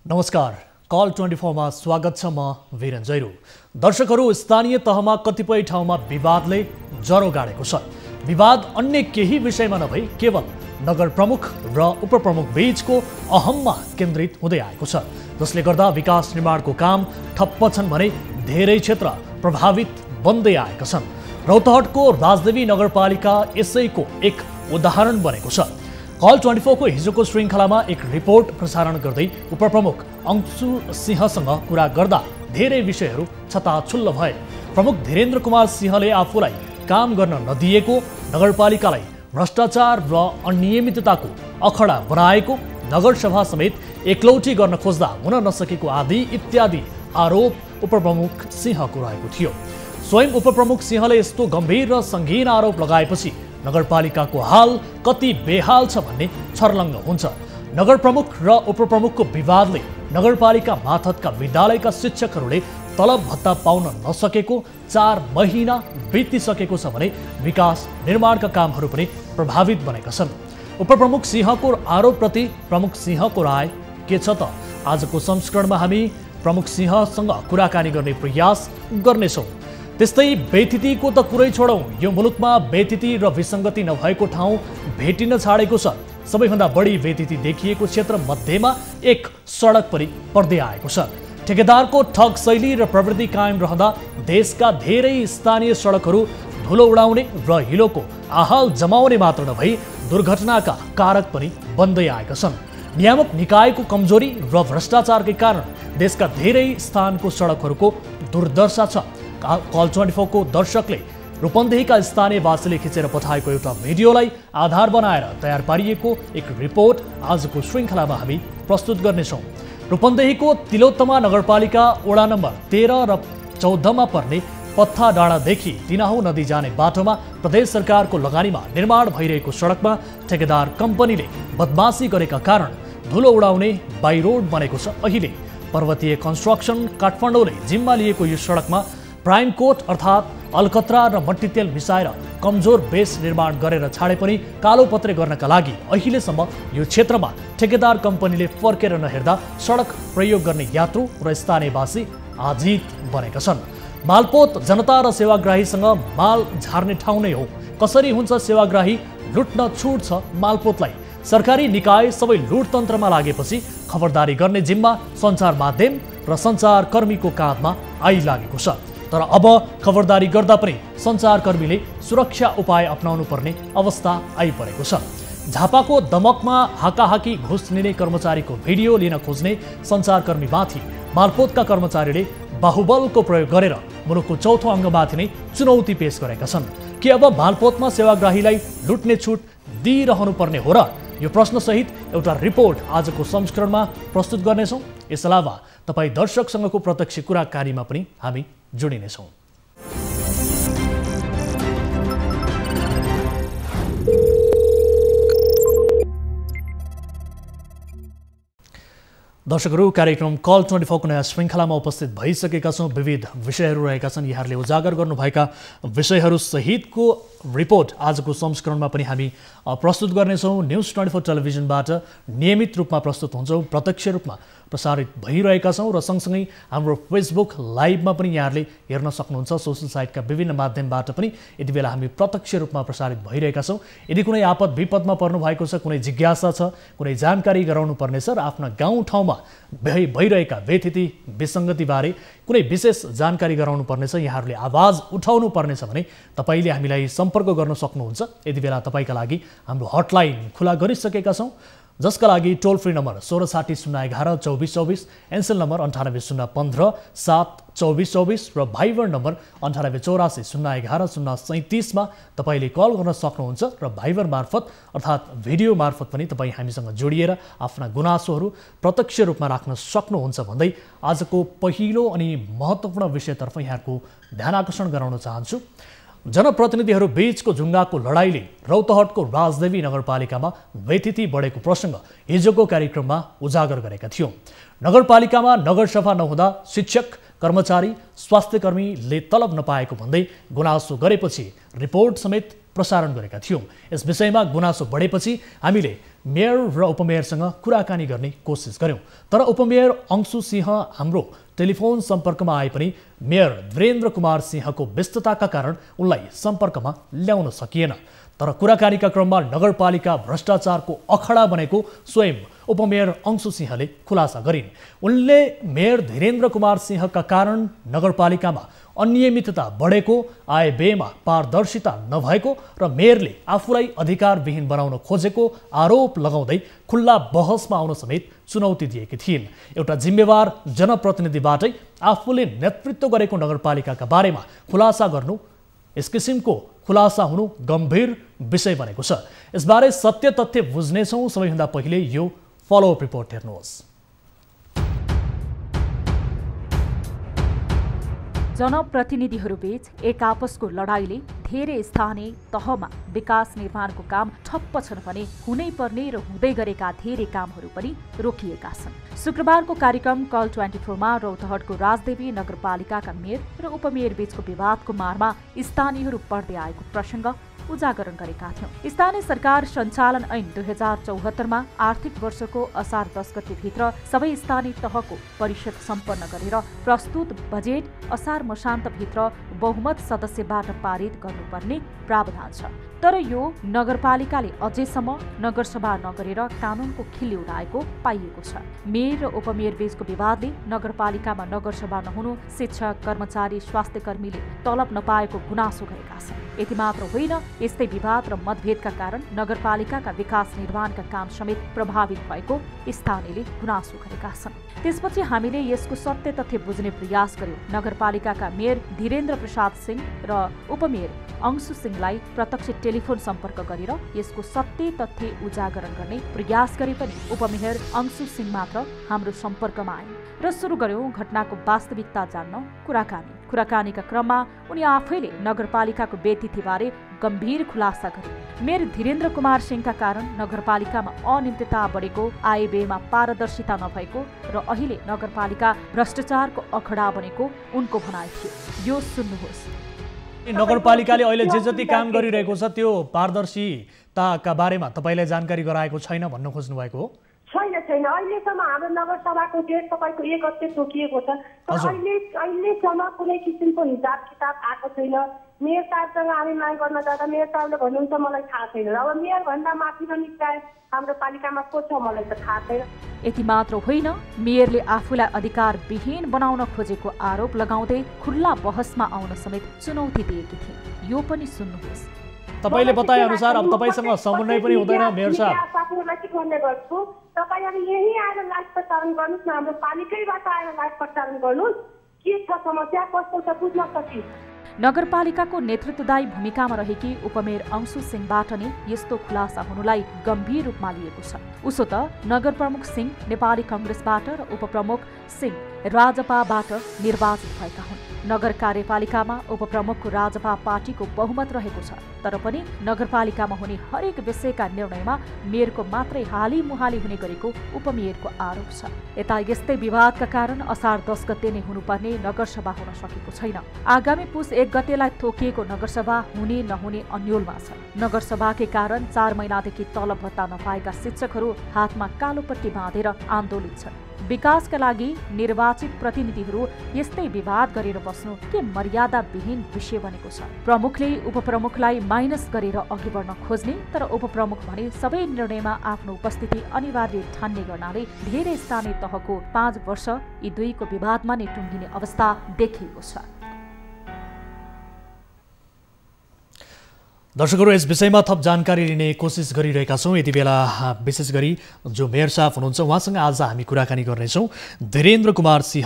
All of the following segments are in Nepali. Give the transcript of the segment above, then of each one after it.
नमस्कार, कल 24 मा स्वागत छ। म वीरेन जैरू। दर्शकहरू, स्थानीय तहमा कतिपय ठाउँमा विवादले जरो गाडेको छ। विवाद अन्य केही विषयमा नभई केवल नगर प्रमुख र उपप्रमुख बीचको अहममा केन्द्रित हुँदै आएको छ, जसले गर्दा विकास निर्माणको काम ठप्प छन् भने धेरै क्षेत्र प्रभावित बन्दै आएका छन्। रौतहटको राजदेवी नगरपालिका यसैको एक उदाहरण बनेको छ। कल 24 को हिजोको श्रृङ्खलामा एक रिपोर्ट प्रसारण गर्दै उपप्रमुख अंशु सिंहसँग कुरा गर्दा धेरै विषयहरू छताछुल्ल भए। प्रमुख धीरेन्द्र कुमार सिंहले आफूलाई काम गर्न नदिएको, नगरपालिकालाई भ्रष्टाचार र अनियमितताको अखडा बनाएको, नगरसभा समेत एकलौटी गर्न खोज्दा हुन नसकेको आदि इत्यादि आरोप उपप्रमुख सिंहको रहेको थियो। स्वयं उपप्रमुख सिंहले यस्तो गम्भीर र सङ्गीन आरोप लगाएपछि नगरपालिकाको हाल कति बेहाल छ भन्ने छर्लङ्ग हुन्छ। नगर प्रमुख र उपप्रमुखको विवादले नगरपालिका माथतका विद्यालयका शिक्षकहरूले तलब भत्ता पाउन नसकेको 4 महिना बितिसकेको छ भने विकास निर्माणका कामहरू पनि प्रभावित बनेका छन्। उपप्रमुख सिंहको आरोपप्रति प्रमुख सिंहको राय के छ त? आजको संस्करणमा हामी प्रमुख सिंहसँग कुराकानी गर्ने प्रयास गर्नेछौँ। त्यस्तै बेथितिको त कुरै छोडौँ, यो मुलुकमा बेथिति र विसङ्गति नभएको ठाउँ भेटिन छाडेको छ। सबैभन्दा बढी बेथिति देखिएको क्षेत्र मध्येमा एक सडक पनि पर्दै आएको छ। ठेकेदारको ठग शैली र प्रवृत्ति कायम रहँदा देशका धेरै स्थानीय सडकहरू धुलो उडाउने र हिलोको आहाल जमाउने मात्र नभई दुर्घटनाका कारक पनि बन्दै आएका छन्। नियामक निकायको कमजोरी र भ्रष्टाचारकै कारण देशका धेरै स्थानको सडकहरूको दुर्दशा छ। कल 24 को दर्शकले रूपन्देहीका स्थानीयवासीले खिचेर पठाएको एउटा भिडियोलाई आधार बनाएर तयार पारिएको एक रिपोर्ट आजको श्रृङ्खलामा हामी प्रस्तुत गर्नेछौँ। रूपन्देहीको तिलोत्तमा नगरपालिका वडा नम्बर 13 र 14 मा पर्ने पत्था डाँडादेखि तिनाहु नदी जाने बाटोमा प्रदेश सरकारको लगानीमा निर्माण भइरहेको सडकमा ठेकेदार कम्पनीले बदमासी गरेका कारण धुलो उडाउने बाई रोड बनेको छ। अहिले पर्वतीय कन्स्ट्रक्सन काठमाडौँले जिम्मा लिएको यो सडकमा प्राइम कोट अर्थात् अलकत्रा र मट्टीतेल मिसाएर कमजोर बेस निर्माण गरेर छाडे पनि कालोपत्रे गर्नका लागि अहिलेसम्म यो क्षेत्रमा ठेकेदार कम्पनीले फर्केर नहेर्दा सडक प्रयोग गर्ने यात्रु र स्थानीयवासी आजित बनेका छन्। मालपोत जनता र सेवाग्राहीसँग माल झार्ने ठाउँ नै हो। कसरी हुन्छ सेवाग्राही लुट्न छुट छ मालपोतलाई? सरकारी निकाय सबै लुटतन्त्रमा लागेपछि खबरदारी गर्ने जिम्मा सञ्चार माध्यम र सञ्चारकर्मीको काँधमा आइलागेको छ। तर अब खबरदारी गर्दा पनि सञ्चारकर्मीले सुरक्षा उपाय अपनाउनु पर्ने अवस्था आइपरेको छ। झापाको दमकमा हाकाहाकी घुस लिने कर्मचारीको भिडियो लिन खोज्ने सञ्चारकर्मीमाथि मालपोतका कर्मचारीले बाहुबलको प्रयोग गरेर मुलुकको चौथो अङ्गमाथि नै चुनौती पेश गरेका छन्। के अब मालपोतमा सेवाग्राहीलाई लुट्ने छुट दिइरहनु पर्ने हो र? यो प्रश्नसहित एउटा रिपोर्ट आजको संस्करणमा प्रस्तुत गर्नेछौँ। यस अलावा तपाईँ दर्शकसँगको प्रत्यक्ष कुराकानीमा पनि हामी जोडिनेछौँ। दर्शकहरू, कार्यक्रम कल 24 को नयाँ श्रृङ्खलामा उपस्थित भइसकेका छौँ। विविध विषयहरू रहेका छन्। यहाँहरूले उजागर गर्नुभएका विषयहरू सहितको रिपोर्ट आजको संस्करणमा पनि हामी प्रस्तुत गर्नेछौँ। न्युज 24 टेलिभिजनबाट नियमित रूपमा प्रस्तुत हुन्छौँ, प्रत्यक्ष रूपमा प्रसारित भइरहेका छौँ र सँगसँगै हाम्रो फेसबुक लाइभमा पनि यहाँहरूले हेर्न सक्नुहुन्छ। सोसल साइटका विभिन्न माध्यमबाट पनि यति बेला हामी प्रत्यक्ष रूपमा प्रसारित भइरहेका छौँ। यदि कुनै आपद विपदमा पर्नु भएको छ, कुनै जिज्ञासा छ, कुनै जानकारी गराउनु पर्ने छ र आफ्ना गाउँठाउँमा भइरहेका बेथिति विसङ्गतिबारे कुनै विशेष जानकारी गराउनु पर्नेछ, यहाँहरूले आवाज उठाउनु पर्नेछ भने तपाईँले हामीलाई सम्पर्क गर्न सक्नुहुन्छ। यति बेला तपाईँका लागि हाम्रो हटलाइन खुला गरिसकेका छौँ, जसका लागि टोल फ्री नम्बर 1660 011 2424, एनसेल नम्बर 9801 7 2424 र भाइबर नम्बर 9884 011 037 मा तपाईँले कल गर्न सक्नुहुन्छ र भाइबर मार्फत अर्थात् भिडियो मार्फत पनि तपाईँ हामीसँग जोडिएर आफ्ना गुनासोहरू प्रत्यक्ष रूपमा राख्न सक्नुहुन्छ भन्दै आजको पहिलो अनि महत्त्वपूर्ण विषयतर्फ यहाँको ध्यान आकर्षण गराउन चाहन्छु। जनप्रतिनिधिहरू बीचको जुङ्गाको लडाईले रौतहटको राजदेवी नगरपालिकामा बेथिति बढेको प्रसङ्ग हिजोको कार्यक्रममा उजागर गरेका थियौँ। नगरपालिकामा नगरसभा नहुँदा शिक्षक, कर्मचारी, स्वास्थ्यकर्मीले तलब नपाएको भन्दै गुनासो गरेपछि रिपोर्ट समेत प्रसारण गरेका थियौँ। यस विषयमा गुनासो बढेपछि हामीले मेयर र उपमेयरसँग कुराकानी गर्ने कोसिस गर्यौँ, तर उपमेयर अंशु सिंह हाम्रो टेलिफोन सम्पर्कमा आए पनि मेयर वीरेन्द्र कुमार सिंहको व्यस्तताका कारण उनलाई सम्पर्कमा ल्याउन सकिएन। तर कुराकानीका क्रममा नगरपालिका भ्रष्टाचारको अखडा बनेको स्वयं उपमेयर अंशु सिंहले खुलासा गरिन्। उनले मेयर धीरेन्द्र कुमार सिंहका कारण नगरपालिकामा अनियमितता बढेको, आय व्ययमा पारदर्शिता नभएको र मेयरले आफूलाई अधिकारविहीन बनाउन खोजेको आरोप लगाउँदै खुल्ला बहसमा आउन समेत चुनौती दिएकी थिइन्। एउटा जिम्मेवार जनप्रतिनिधिबाटै आफूले नेतृत्व गरेको नगरपालिकाका बारेमा खुलासा गर्नु, यस किसिमको खुलासा हुनु गम्भीर विषय बनेको छ। यसबारे सत्य तथ्य बुझ्नेछौँ। सबैभन्दा पहिले यो फलोअप रिपोर्ट हेर्नुहोस्। जनप्रतिनिधिहरूबीच एक आपसको लडाईले धेरै स्थानीय तहमा विकास निर्माणको काम ठप्प छन् भने हुनै पर्ने र हुँदै गरेका धेरै कामहरू पनि रोकिएका छन्। शुक्रबारको कार्यक्रम कल 24 मा रौतहटको राजदेवी नगरपालिकाका मेयर र उपमेयर बीचको विवादको मारमा स्थानीयहरू पर्दै आएको प्रसङ्ग उजागर गरेका थियौं। स्थानीय सरकार सञ्चालन ऐन 2074 मा आर्थिक वर्षको असार 10 गतेभित्र सबै स्थानीय तहको परिषद सम्पन्न गरेर प्रस्तुत बजेट असार मसान्तभित्र बहुमत सदस्यबाट पारित गर्नुपर्ने प्रावधान छ। तर यो नगरपालिकाले अझैसम्म नगरसभा नगरेर कानुनको खिल्ली उडाएको पाइएको छ। मेयर र उपमेयर बीचको विवादले नगरपालिकामा नगरसभा नहुनु, शिक्षक, कर्मचारी, स्वास्थ्य कर्मीले तलब नपाएको गुनासो गरेका छन्। यति मात्र होइन, यस्तै विवाद र मतभेदका कारण नगरपालिकाका विकास निर्माणका काम समेत प्रभावित भएको स्थानीयले गुनासो गरेका छन्। त्यसपछि हामीले यसको सत्य तथ्य बुझ्ने प्रयास गर्यौं। नगरपालिकाका मेयर धीरेन्द्र प्रसाद सिंह र उपमेयर अंशु सिंहलाई प्रत्यक्ष टेलिफोन सम्पर्क गरेर यसको सत्य तथ्य उजागर गर्ने प्रयास गरे पनि उपमेयर अंशु सिंह मात्र हाम्रो सम्पर्कमा आए र सुरु गर्यौं घटनाको वास्तविकता जान्न कुराकानीका क्रममा उनी आफैले नगरपालिकाको व्यतिथिबारे गम्भीर खुलासा गरे। मेयर धीरेन्द्र कुमार सिंहका कारण नगरपालिकामा अनियमितता बढेको, आय व्ययमा पारदर्शिता नभएको र अहिले नगरपालिका भ्रष्टाचारको अखडा बनेको उनको भनाइ थियो। यो सुन्नुहोस्। नगरपालिकाले अहिले जे जति काम गरिरहेको छ त्यो पारदर्शिताका बारेमा तपाईँलाई जानकारी गराएको छैन भन्न खोज्नु भएको हो? छैन। अहिलेसम्म हाम्रो नगरसभाको डेट तपाईँको 1 गते तोकिएको छ। अहिलेसम्म कुनै किसिमको हिसाब किताब आएको छैन। मेयर साहबसँग हामी माग गर्न जाँदा मेयर साहबले भन्नुहुन्छ मलाई थाहा छैन। अब मेयर भन्दा माथि पनि हाम्रो पालिकामा को छ मलाई त थाहा छैन। यति मात्र होइन, मेयरले आफूलाई अधिकारविहीन बनाउन खोजेको आरोप लगाउँदै खुल्ला बहसमा आउन समेत चुनौती दिएकी थिए। यो पनि सुन्नुहोस्। तपाईले बताए अनुसार अब तपाईसँग समन्वय पनि हुँदैन मेयर साहब। साथीहरूलाई के भन्ने गर्छु, तपाईहरु यही आएर लाइभ प्रसारण गर्नुस् न, हाम्रो पालिकैबाट आएर लाइभ प्रसारण गर्नुस्। के छ समस्या, कस्तो छ बुझ्न सकि। नगरपालिकाको नेतृत्वदायी भूमिकामा रहेकी उपमेयर अंशु सिंहबाट नै यस्तो खुलासा हुनुलाई गम्भीर रूपमा लिएको छ। उसो त नगर प्रमुख सिंह नेपाली कांग्रेसबाट र उपप्रमुख सिंह राजपाबाट निर्वाचित भएका हुन्। नगर कार्यपालिकामा उपप्रमुखको राजपा पार्टीको बहुमत रहेको छ, तर पनि नगरपालिकामा हुने हरेक विषयका निर्णयमा मेयरको मात्रै हाली मुहाली हुने गरेको उपमेयरको आरोप छ। यता यस्तै विवादका कारण असार 10 गते नै हुनुपर्ने नगरसभा हुन सकेको छैन। आगामी पुस 1 गतेलाई तोकिएको नगरसभा हुने नहुने अन्योलमा छ। नगरसभाकै कारण 4 महिनादेखि तलब भत्ता नपाएका शिक्षकहरू हातमा कालोपट्टी बाँधेर आन्दोलित छन्। विकासका लागि निर्वाचित प्रतिनिधिहरू यस्तै विवाद गरेर बस्नु के मर्यादाविहीन विषय बनेको छ। प्रमुखले उपप्रमुखलाई माइनस गरेर अघि बढ्न खोज्ने, तर उपप्रमुख भने सबै निर्णयमा आफ्नो उपस्थिति अनिवार्य ठान्ने गर्नाले धेरै स्थानीय तहको 5 वर्ष यी दुईको विवादमा नै टुङ्गिने अवस्था देखिएको छ। दर्शकहरू, यस विषयमा थप जानकारी लिने कोसिस गरिरहेका छौँ। यति बेला विशेष गरी जो मेयर साहब हुनुहुन्छ उहाँसँग आज हामी कुराकानी गर्नेछौँ। धीरेन्द्र कुमार सिंह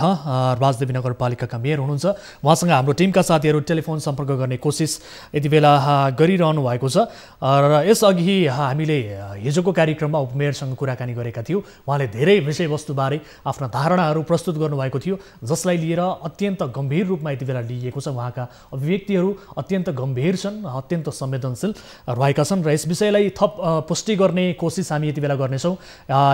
राजदेवी नगरपालिकाका मेयर हुनुहुन्छ। उहाँसँग हाम्रो टिमका साथीहरू टेलिफोन सम्पर्क गर्ने कोसिस यति बेला गरिरहनु भएको छ र यसअघि हामीले हिजोको कार्यक्रममा उपमेयरसँग कुराकानी गरेका थियौँ। उहाँले धेरै विषयवस्तुबारे आफ्ना धारणाहरू प्रस्तुत गर्नुभएको थियो, जसलाई लिएर अत्यन्त गम्भीर रूपमा यति बेला लिइएको छ। उहाँका अभिव्यक्तिहरू अत्यन्त गम्भीर छन्, अत्यन्त संवेदनशील रहेका छन् र यस विषयलाई थप पुष्टि गर्ने कोसिस हामी यति बेला गर्नेछौँ।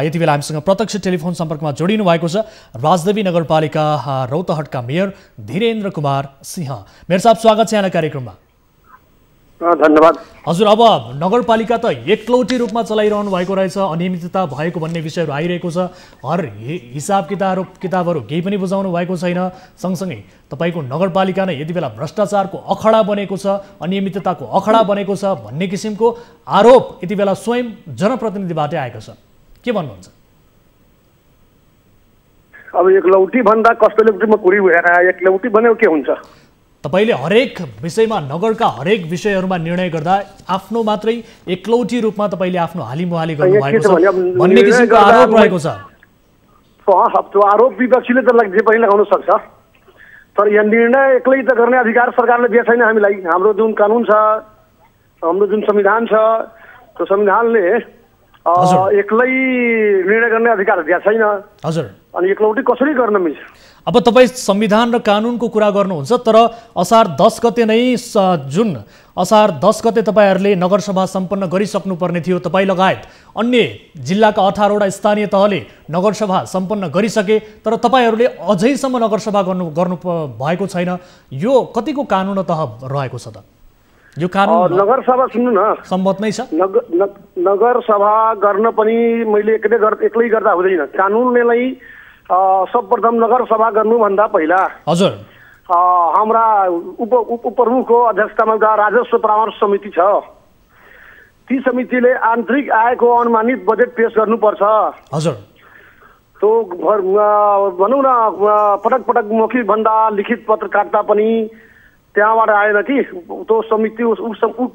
यति बेला हामीसँग प्रत्यक्ष टेलिफोन सम्पर्कमा जोडिनु भएको छ राजदेवी नगरपालिका रौतहटका मेयर धीरेन्द्र कुमार सिंह। मेयर साहब, स्वागत छ यहाँलाई कार्यक्रममा। धन्यवाद। हजुर, अब नगरपालिका त एकलौटी रूपमा चलाइरहनु भएको रहेछ, अनियमितता भएको भन्ने विषयहरू आइरहेको छ। हर हिसाब किताबहरू केही पनि बुझाउनु भएको छैन। सँगसँगै तपाईँको नगरपालिका नै यति बेला भ्रष्टाचारको अखडा बनेको छ, अनियमितताको अखडा बनेको छ भन्ने किसिमको आरोप यति बेला स्वयं जनप्रतिनिधिबाटै आएको छ। के भन्नुहुन्छ? अब एकलौटी भन्दा कस्तोलेमा कुरी भएर एकलौटी बन्यो के हुन्छ? तपाईले हरेक विषयमा नगरका हरेक विषयहरूमा निर्णय गर्दा आफ्नो मात्रै एकलौटी रूपमा तपाईले आफ्नो हालिमुहाली गर्नुभएको छ भन्ने किसिमको आरोप रहेको छ। त्यो आरोप विपक्षीले त जे पनि लगाउन सक्छ, तर यहाँ निर्णय एक्लै त गर्ने अधिकार सरकारले दिएको छैन हामीलाई। हाम्रो जुन कानुन छ, हाम्रो जुन संविधान छ, त्यो संविधानले एक्लै निर्णय गर्ने अधिकार दिएको छैन। हजुर, अनि एकलौटी कसरी गर्न मिल्छ? अब तपाईँ संविधान र कानुनको कुरा गर्नुहुन्छ, तर असार 10 गते नै जुन असार 10 गते तपाईँहरूले नगरसभा सम्पन्न गरिसक्नुपर्ने थियो। तपाईँ लगायत अन्य जिल्लाका 18 वटा स्थानीय तहले नगरसभा सम्पन्न गरिसके, तर तपाईँहरूले अझैसम्म नगरसभा गर्नु भएको छैन। यो कतिको कानुन तह रहेको छ त? यो कानुन नगरसभा सुन्नु न, सम्मत नै छ। नगरसभा गर्न पनि मैले एक्लै गर्दा हुँदैन। कानुनले नै सर्वप्रथम नगरसभा गर्नुभन्दा पहिला हजुर हाम्रा उपप्रमुखको अध्यक्षतामा राजस्व परामर्श समिति छ। ती समितिले आन्तरिक आयको अनुमानित बजेट पेश गर्नुपर्छ। हजुर, त्यो भनौँ न पटक पटक मौखिक भन्दा लिखित पत्र काट्दा पनि त्यहाँबाट आएन कि त्यो समिति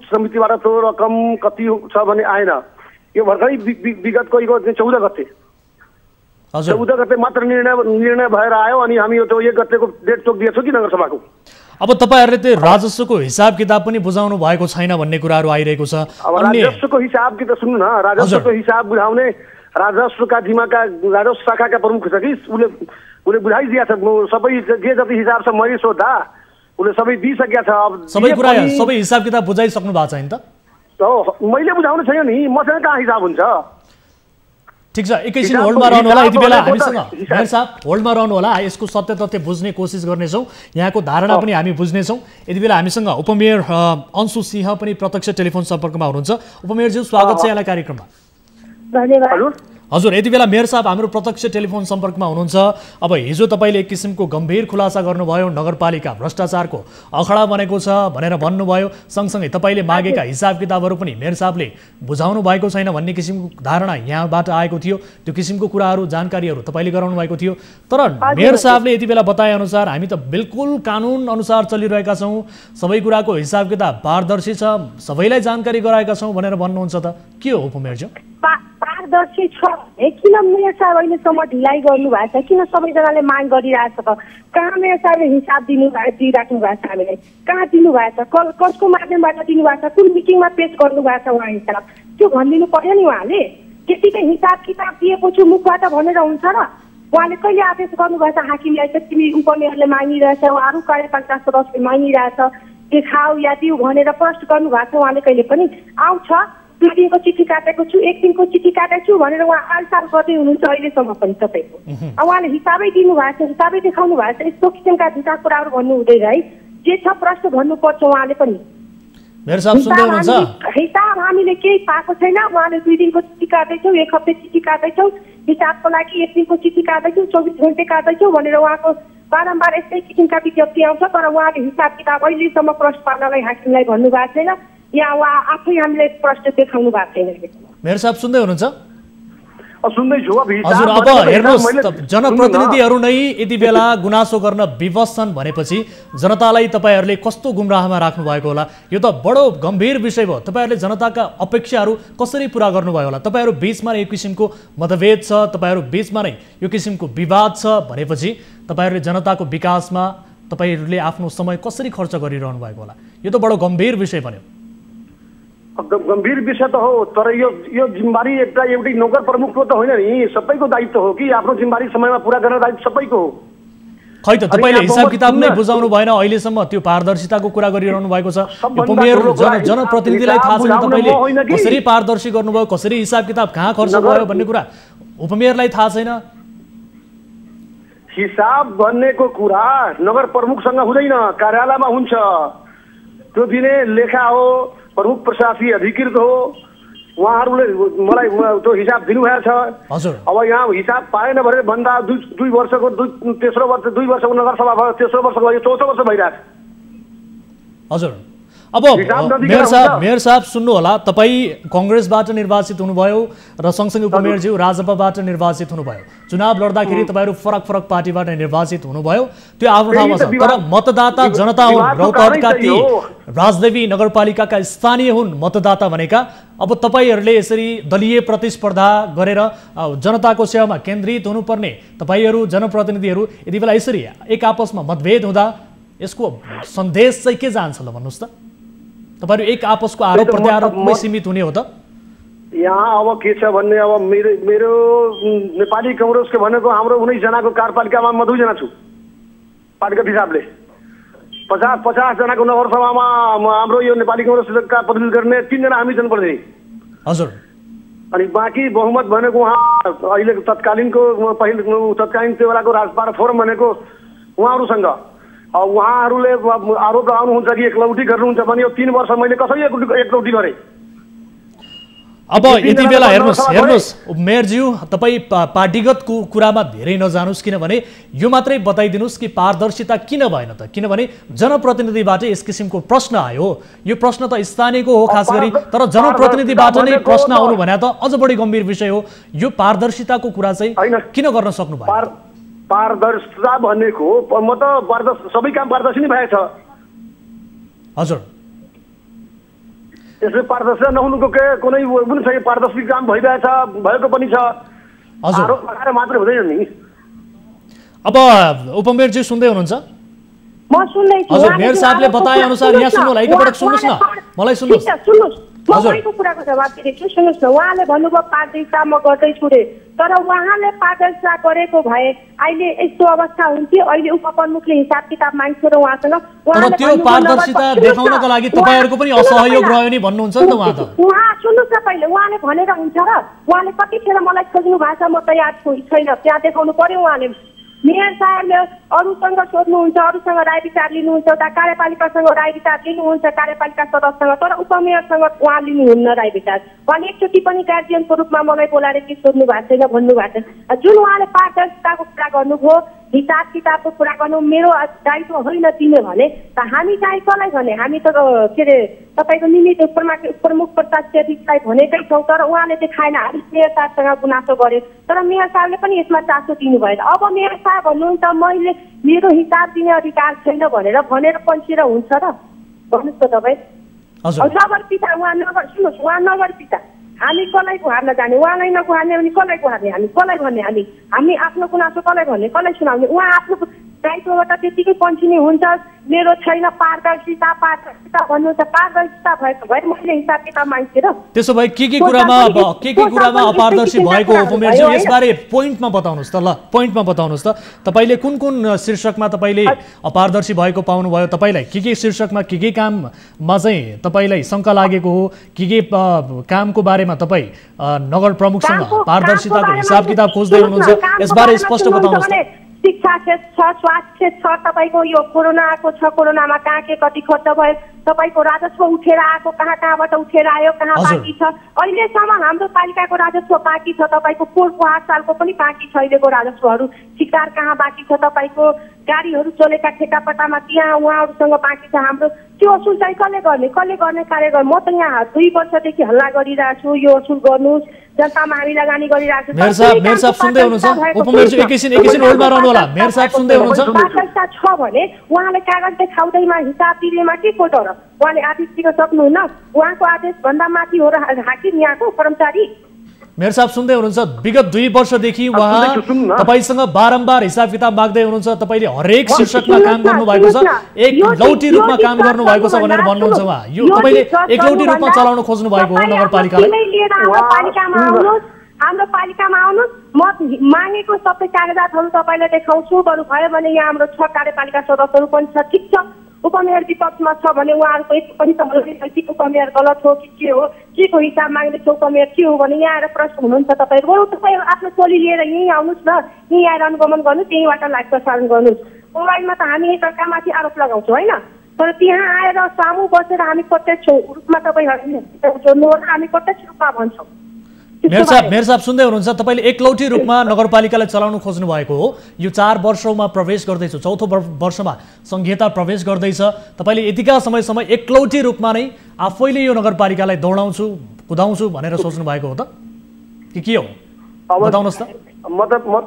समितिबाट त्यो रकम कति छ भने आएन। यो भर्खरै विगतको 14 गते 14 गते मात्र निर्णय भएर आयो। अनि हामी त्यो 1 गतेको डेट तोकिदिएछौँ कि नगरसभाको। अब तपाईँहरूले त्यो राजस्वको हिसाब किताब पनि बुझाउनु भएको छैन भन्ने कुराहरू आइरहेको छ। अब राजस्वको हिसाब किताब सुन्नु न, राजस्वको हिसाब बुझाउने राजस्वका जिम्माका राजस्व शाखाका प्रमुख छ कि उसले बुझाइदिएको छ। सबै जे जति हिसाब छ मैले सोद्धा उसले सबै दिइसकेको छ। अब सबै कुरा सबै हिसाब किताब बुझाइसक्नु भएको छैन त? मैले बुझाउनु छैन नि, मसँग कहाँ हिसाब हुन्छ? ठिक छ, एकैछिन होल्डमा रहनु होला। यति बेला हामीसँग मेयर साहब होल्डमा रहनु होला। यसको सत्य तथ्य बुझ्ने कोसिस गर्नेछौँ, यहाँको धारणा पनि हामी बुझ्नेछौँ। यति बेला हामीसँग उपमेयर अन्सु सिंह पनि प्रत्यक्ष टेलिफोन सम्पर्कमा हुनुहुन्छ। उपमेयरज्यू, स्वागत छ यहाँलाई कार्यक्रममा। धन्यवाद। हजुर, यति बेला मेयर साहब हाम्रो प्रत्यक्ष टेलिफोन सम्पर्कमा हुनुहुन्छ। अब हिजो तपाईँले एक किसिमको गम्भीर खुलासा गर्नुभयो, नगरपालिका भ्रष्टाचारको अखडा बनेको छ भनेर भन्नुभयो। सँगसँगै तपाईँले मागेका हिसाब किताबहरू पनि मेयर साहबले बुझाउनु भएको छैन भन्ने किसिमको धारणा यहाँबाट आएको थियो। त्यो किसिमको कुराहरू जानकारीहरू तपाईँले गराउनु भएको थियो। तर मेयर साहबले यति बेला बताएअनुसार हामी त बिल्कुल कानुन अनुसार चलिरहेका छौँ, सबै कुराको हिसाब किताब पारदर्शी छ, सबैलाई जानकारी गराएका छौँ भनेर भन्नुहुन्छ त के हो उपमेयरज्यू? पारदर्शी छ, किन मेयर साहब अहिलेसम्म ढिलाइ गर्नुभएको छ? किन सबैजनाले माग गरिरहेछ त? कहाँ मेयर साहबले हिसाब दिइराख्नु भएको छ? हामीलाई कहाँ दिनुभएको छ? कसको माध्यमबाट दिनुभएको छ? कुन मिटिङमा पेश गर्नुभएको छ उहाँ हिसाब? त्यो भनिदिनु पर्यो नि। उहाँले त्यतिकै हिसाब किताब दिएको छु मुखबाट भनेर हुन्छ र? उहाँले कहिले आदेश गर्नुभएको छ हाकिमलाई चाहिँ तिमी उपमेयरले मागिरहेछ, अरू कार्यपालिका सदस्यले मागिरहेछ, देखाऊ या दिउ भनेर प्रश्न गर्नुभएको छ? उहाँले कहिले पनि आउँछ 2 दिनको चिठी काटेको छु, 1 दिनको चिठी काटेको छु भनेर उहाँ आलसाल गर्दै हुनुहुन्छ अहिलेसम्म पनि तपाईँको। उहाँले हिसाबै दिनुभएको छ, हिसाबै देखाउनु भएको छ। यस्तो किसिमका झुटा कुराहरू भन्नु हुँदैन है। जे छ प्रश्न भन्नुपर्छ उहाँले पनि। मेयर साहब सुन्दै हुनुहुन्छ? हिसाब हामीले केही पाएको छैन। उहाँले 2 दिनको चिठी काट्दैछौँ, 1 हप्ता चिठी काट्दैछौँ, हिसाबको लागि 1 दिनको चिठी काट्दैछौँ, 24 घन्टे काट्दैछौँ भनेर उहाँको बारम्बार यस्तै किसिमका विज्ञप्ति आउँछ। तर उहाँले हिसाब किताब अहिलेसम्म प्रश्न पार्नलाई हाकिमलाई भन्नुभएको छैन या उहाँ आफै हामीले प्रश्न देखाउनु भएको छैन। मेयर साहब सुन्दै हुनुहुन्छ? सुन्दैछु। हजुर, अब हेर्नुहोस्, जनप्रतिनिधिहरू नै यति बेला गुनासो गर्न विवश छन् भनेपछि जनतालाई तपाईँहरूले कस्तो गुमराहमा राख्नु भएको होला? यो त बडो गम्भीर विषय भयो। तपाईँहरूले जनताका अपेक्षाहरू कसरी पुरा गर्नुभयो होला? तपाईँहरू बिचमा नै यो किसिमको मतभेद छ, तपाईँहरू बिचमा नै यो किसिमको विवाद छ भनेपछि तपाईँहरूले जनताको विकासमा तपाईँहरूले आफ्नो समय कसरी खर्च गरिरहनु भएको होला? यो त बडो गम्भीर विषय बन्यो। गम्भीर विषय त हो, तर यो जिम्मेवारी एउटै नगर प्रमुखको त होइन नि, सबैको दायित्व हो कि आफ्नो जिम्मेवारी समयमा पुरा गर्न दायित्व सबैको हो। खै त तपाईँले हिसाब किताब नै बुझाउनु भएन, अहिलेसम्म त्यो पारदर्शिताको कुरा गरिरहनु भएको छ। उपमेयर जनप्रतिनिधिलाई थाहा छैन तपाईँले कसरी पारदर्शी गर्नुभयो, कसरी हिसाब किताब कहाँ खर्च भयो भन्ने कुरा उपमेयरलाई थाहा छैन। हिसाब भन्नेको कुरा नगर प्रमुखसँग हुँदैन, कार्यालयमा हुन्छ। त्यो दिने लेखा हो, प्रमुख प्रशासकीय अधिकृत हो, उहाँहरूले मलाई त्यो हिसाब दिनुभएको छ। हजुर अब यहाँ हिसाब पाएन भने भन्दा 2 वर्षको 2 वर्षको नगरसभा भयो, तेस्रो वर्षको भयो, चौथो वर्ष भइरहेछ। हजुर अब मेयर साहब सुन्नु होला, तपाईँ कङ्ग्रेसबाट निर्वाचित हुनुभयो र सँगसँगै उपमेयरज्यू राजपाबाट निर्वाचित हुनुभयो। चुनाव लड्दाखेरि तपाईँहरू फरक फरक पार्टीबाट निर्वाचित हुनुभयो, त्यो आफ्नो ठाउँमा छ। तर मतदाता जनता हुन्, रौतहटका ती राजदेवी नगरपालिकाका स्थानीय हुन् मतदाता भनेका। अब तपाईँहरूले यसरी दलीय प्रतिस्पर्धा गरेर जनताको सेवामा केन्द्रित हुनुपर्ने तपाईँहरू जनप्रतिनिधिहरू यति बेला यसरी एक आपसमा मतभेद हुँदा यसको सन्देश चाहिँ के जान्छ ल भन्नुहोस् त? तपाईहरु एक आपसको आरोप प्रत्यारोपमै सीमित हुने हो त? यहाँ अब के छ भन्ने, अब मेरो नेपाली कांग्रेसको भनेको हाम्रो 19 जनाको कार्यपालिकामा म 2 जना छु पार्टीको हिसाबले। 50 जनाको नगरसभामा हाम्रो यो नेपाली कांग्रेसका प्रतिनिधित्व गर्ने 3 जना हामी जनप्रतिनिधि। हजुर। अनि बाँकी बहुमत भनेको उहाँ अहिले तत्कालीनको तत्कालीन त्यो बेलाको राजपाल फोरम भनेको उहाँहरूसँग उहाँहरूले आरोप लगाउनुहुन्छ कि एकलौटी गर्नुहुन्छ भने यो 3 वर्ष मैले कसरी एकलौटी गरेँ? अब यति बेला हेर्नुस् मेयरज्यू, तपाईँ पार्टीगत कुरामा धेरै नजानुस्, किनभने यो मात्रै बताइदिनुस् कि पारदर्शिता किन भएन त? किनभने जनप्रतिनिधिबाट यस किसिमको प्रश्न आयो। यो प्रश्न त स्थानीयको हो खास गरी, तर जनप्रतिनिधिबाट नै प्रश्न आउनु भने त अझ बढी गम्भीर विषय हो। यो पारदर्शिताको कुरा चाहिँ किन गर्न सक्नु भएन? पारदर्शिता भनेको म त सबै काम पारदर्शी नै भएको छ। हजुर। यसले पारदर्शिता नहुनुको कुनै पनि छैन। पारदर्शी काम भइरहेछ, भएको पनि छ। हजुर। आरोप लगाएर मात्रै हुँदैन नि। अब उपमेयरजी सुन्दै हुनुहुन्छ? म सुन्दैछु। हजुर, मेयर साहबले बताए अनुसार यहाँ सुन्नु होला, एकपटक सुन्नुस् न, मलाई सुन्नुस्। सुन्नुस्, म तपाईँको कुराको जवाब दिन्छु। सुन्नुस् न, उहाँले भन्नुभयो पारदर्शिता म गर्दैछु रे, तर उहाँले पारदर्शिता गरेको भए अहिले यस्तो अवस्था हुन्थ्यो। अहिले उपप्रमुखले हिसाब किताब माग्थ्यो र उहाँसँग तर त्यो पारदर्शिता देखाउनको लागि तपाईहरुको पनि असहयोग रह्यो नि भन्नुहुन्छ नि त उहाँ त। उहाँ सुन्नुस् न, पहिले उहाँले भनेर हुन्छ र? उहाँले कतिखेर मलाई खोज्नु भएको छ, म तयार छैन, त्यहाँ देखाउनु पर्यो। उहाँले मेयर साहबले अरूसँग सोध्नुहुन्छ, अरूसँग राय विचार लिनुहुन्छ, उता कार्यपालिकासँग राय विचार लिनुहुन्छ, कार्यपालिका सदस्यसँग, तर उपमेयरसँग उहाँ लिनुहुन्न राय विचार। उहाँले एकचोटि पनि गार्जियनको रूपमा मलाई बोलाएर के सोध्नु भएको छैन, भन्नुभएको छैन। जुन उहाँले पारदर्शिताको कुरा गर्नुभयो, हिसाब किताबको कुरा गर्नु मेरो दायित्व होइन दिने भने त हामी चाहिँ कसलाई भने? हामी त के अरे तपाईँको निमित प्रमुख प्रशासकीय भनेकै छौँ, तर उहाँले देखाएन। हामी मेयर साहबसँग गुनासो गऱ्यो, तर मेयर साहबले पनि यसमा चासो दिनु भएन। अब मेयर साहब भन्नुहुन्छ मैले मेरो हिसाब दिने अधिकार छैन भनेर पन्छेर हुन्छ र? भन्नुहोस् त तपाईँ। नगरपिता उहाँ सुन्नुहोस्, उहाँ नगरपिता, हामी कसलाई गुहार्न जाने? उहाँलाई नगुहार्ने भने कसलाई गुहार्ने? हामी कसलाई भन्ने? हामी आफ्नो गुनासो कसलाई भन्ने, कसलाई सुनाउने? उहाँ आफ्नो दायित्वबाट त्यतिकै पन्छिने हुन्छ। मेरो छैन पारदर्शिता भन्नुहुन्छ। पारदर्शिता भएको भए मैले हिसाब किताब माग्थेँ र? त्यसो भए के कुरामा अपारदर्शी भएको उपमेयरज्यू यसबारे पोइन्टमा बताउनुहोस् त। ल पोइन्टमा बताउनुहोस् त, तपाईँले कुन शीर्षकमा तपाईँले अपारदर्शी भएको पाउनुभयो? तपाईँलाई के शीर्षकमा के काममा चाहिँ तपाईँलाई शङ्का लागेको हो? के कामको बारेमा तपाईँ नगर प्रमुखसँग पारदर्शिताको हिसाब किताब खोज्दै हुनुहुन्छ? यसबारे स्पष्ट बताउनुहोस् त। शिक्षा क्षेत्र छ, स्वास्थ्य छ, तपाईँको यो कोरोना आएको छ, कोरोनामा कहाँ के कति खर्च भयो, तपाईँको राजस्व उठेर आएको कहाँबाट उठेर आयो, कहाँ बाँकी छ? अहिलेसम्म हाम्रो पालिकाको राजस्व बाँकी छ, तपाईँको पोहोरको 8 सालको पनि बाँकी छ। अहिलेको राजस्वहरू ठिकदार कहाँ बाँकी छ? तपाईँको गाडीहरू चलेका ठेकापट्टामा त्यहाँ उहाँहरूसँग बाँकी छ। हाम्रो त्यो असुल चाहिँ कसले गर्ने कार्य गर्ने? म त यहाँ 2 वर्षदेखि हल्ला गरिरहेको छु, यो असुल गर्नुहोस्, जनतामा हामी लगानी गरिरहेको छु। मेयर साहब सुन्दै हुनुहुन्छ? उपमेयरज्यू एकैछिन होल्डमा रहनु होला। मेयर साहब सुन्दै हुनुहुन्छ? पारदर्शिता छ भने उहाँले कागज देखाउँदैमा हिसाब दिनेमा के को डर? उहाँले आदेश दिन सक्नुहुन्न? उहाँको आदेश भन्दा माथि हो र हाकिम यहाँको कर्मचारी? मेयर साहब सुन्दै हुनुहुन्छ? विगत 2 वर्षदेखि उहाँ तपाईसँग बारम्बार हिसाब किताब माग्दै हुनुहुन्छ। तपाईँले हरेक शीर्षकमा काम गर्नुभएको छ, एक लौटी रूपमा काम गर्नुभएको छ भनेर भन्नुहुन्छ उहाँ। यो तपाईँले एकलौटी रूपमा चलाउन खोज्नु भएको हो नगरपालिकालाई? हाम्रो पालिकामा आउनुहोस्, म मागेको सबै कागजातहरू तपाईँलाई देखाउँछु। बरु भयो भने यहाँ हाम्रो 6 कार्यपालिका सदस्यहरू पनि छ, ठिक छ। उपमेयर विपक्षमा छ भने उहाँहरूको एक पनि त उपमेयर गलत हो कि के हो, के को हिसाब माग्दैछ उपमेयर के हो भने यहाँ आएर प्रश्न हुनुहुन्छ तपाईँहरू। बरु तपाईँ आफ्नो टोली लिएर यहीँ आउनुहोस् न, यहीँ आएर अनुगमन गर्नुहोस्, यहीँबाट लाइभ प्रसारण गर्नुहोस्। मोबाइलमा त हामी एकअर्कामाथि आरोप लगाउँछौँ होइन? तर त्यहाँ आएर सामु बसेर हामी प्रत्यक्ष रूपमा तपाईँहरूले जोड्नुहोला, हामी प्रत्यक्ष रूपमा भन्छौँ। मेयर साहब सुन्दै हुनुहुन्छ? तपाईँले एकलौटी रूपमा नगरपालिकालाई चलाउन खोज्नु भएको हो। यो 4 वर्षमा प्रवेश गर्दैछ, चौथो वर्षमा संहिता प्रवेश गर्दैछ। तपाईँले यतिका समयसम्म एकलौटी रूपमा नै आफैले यो नगरपालिकालाई दौडाउँछु कुदाउँछु भनेर सोच्नु भएको हो त के हो? बताउनुहोस् त। म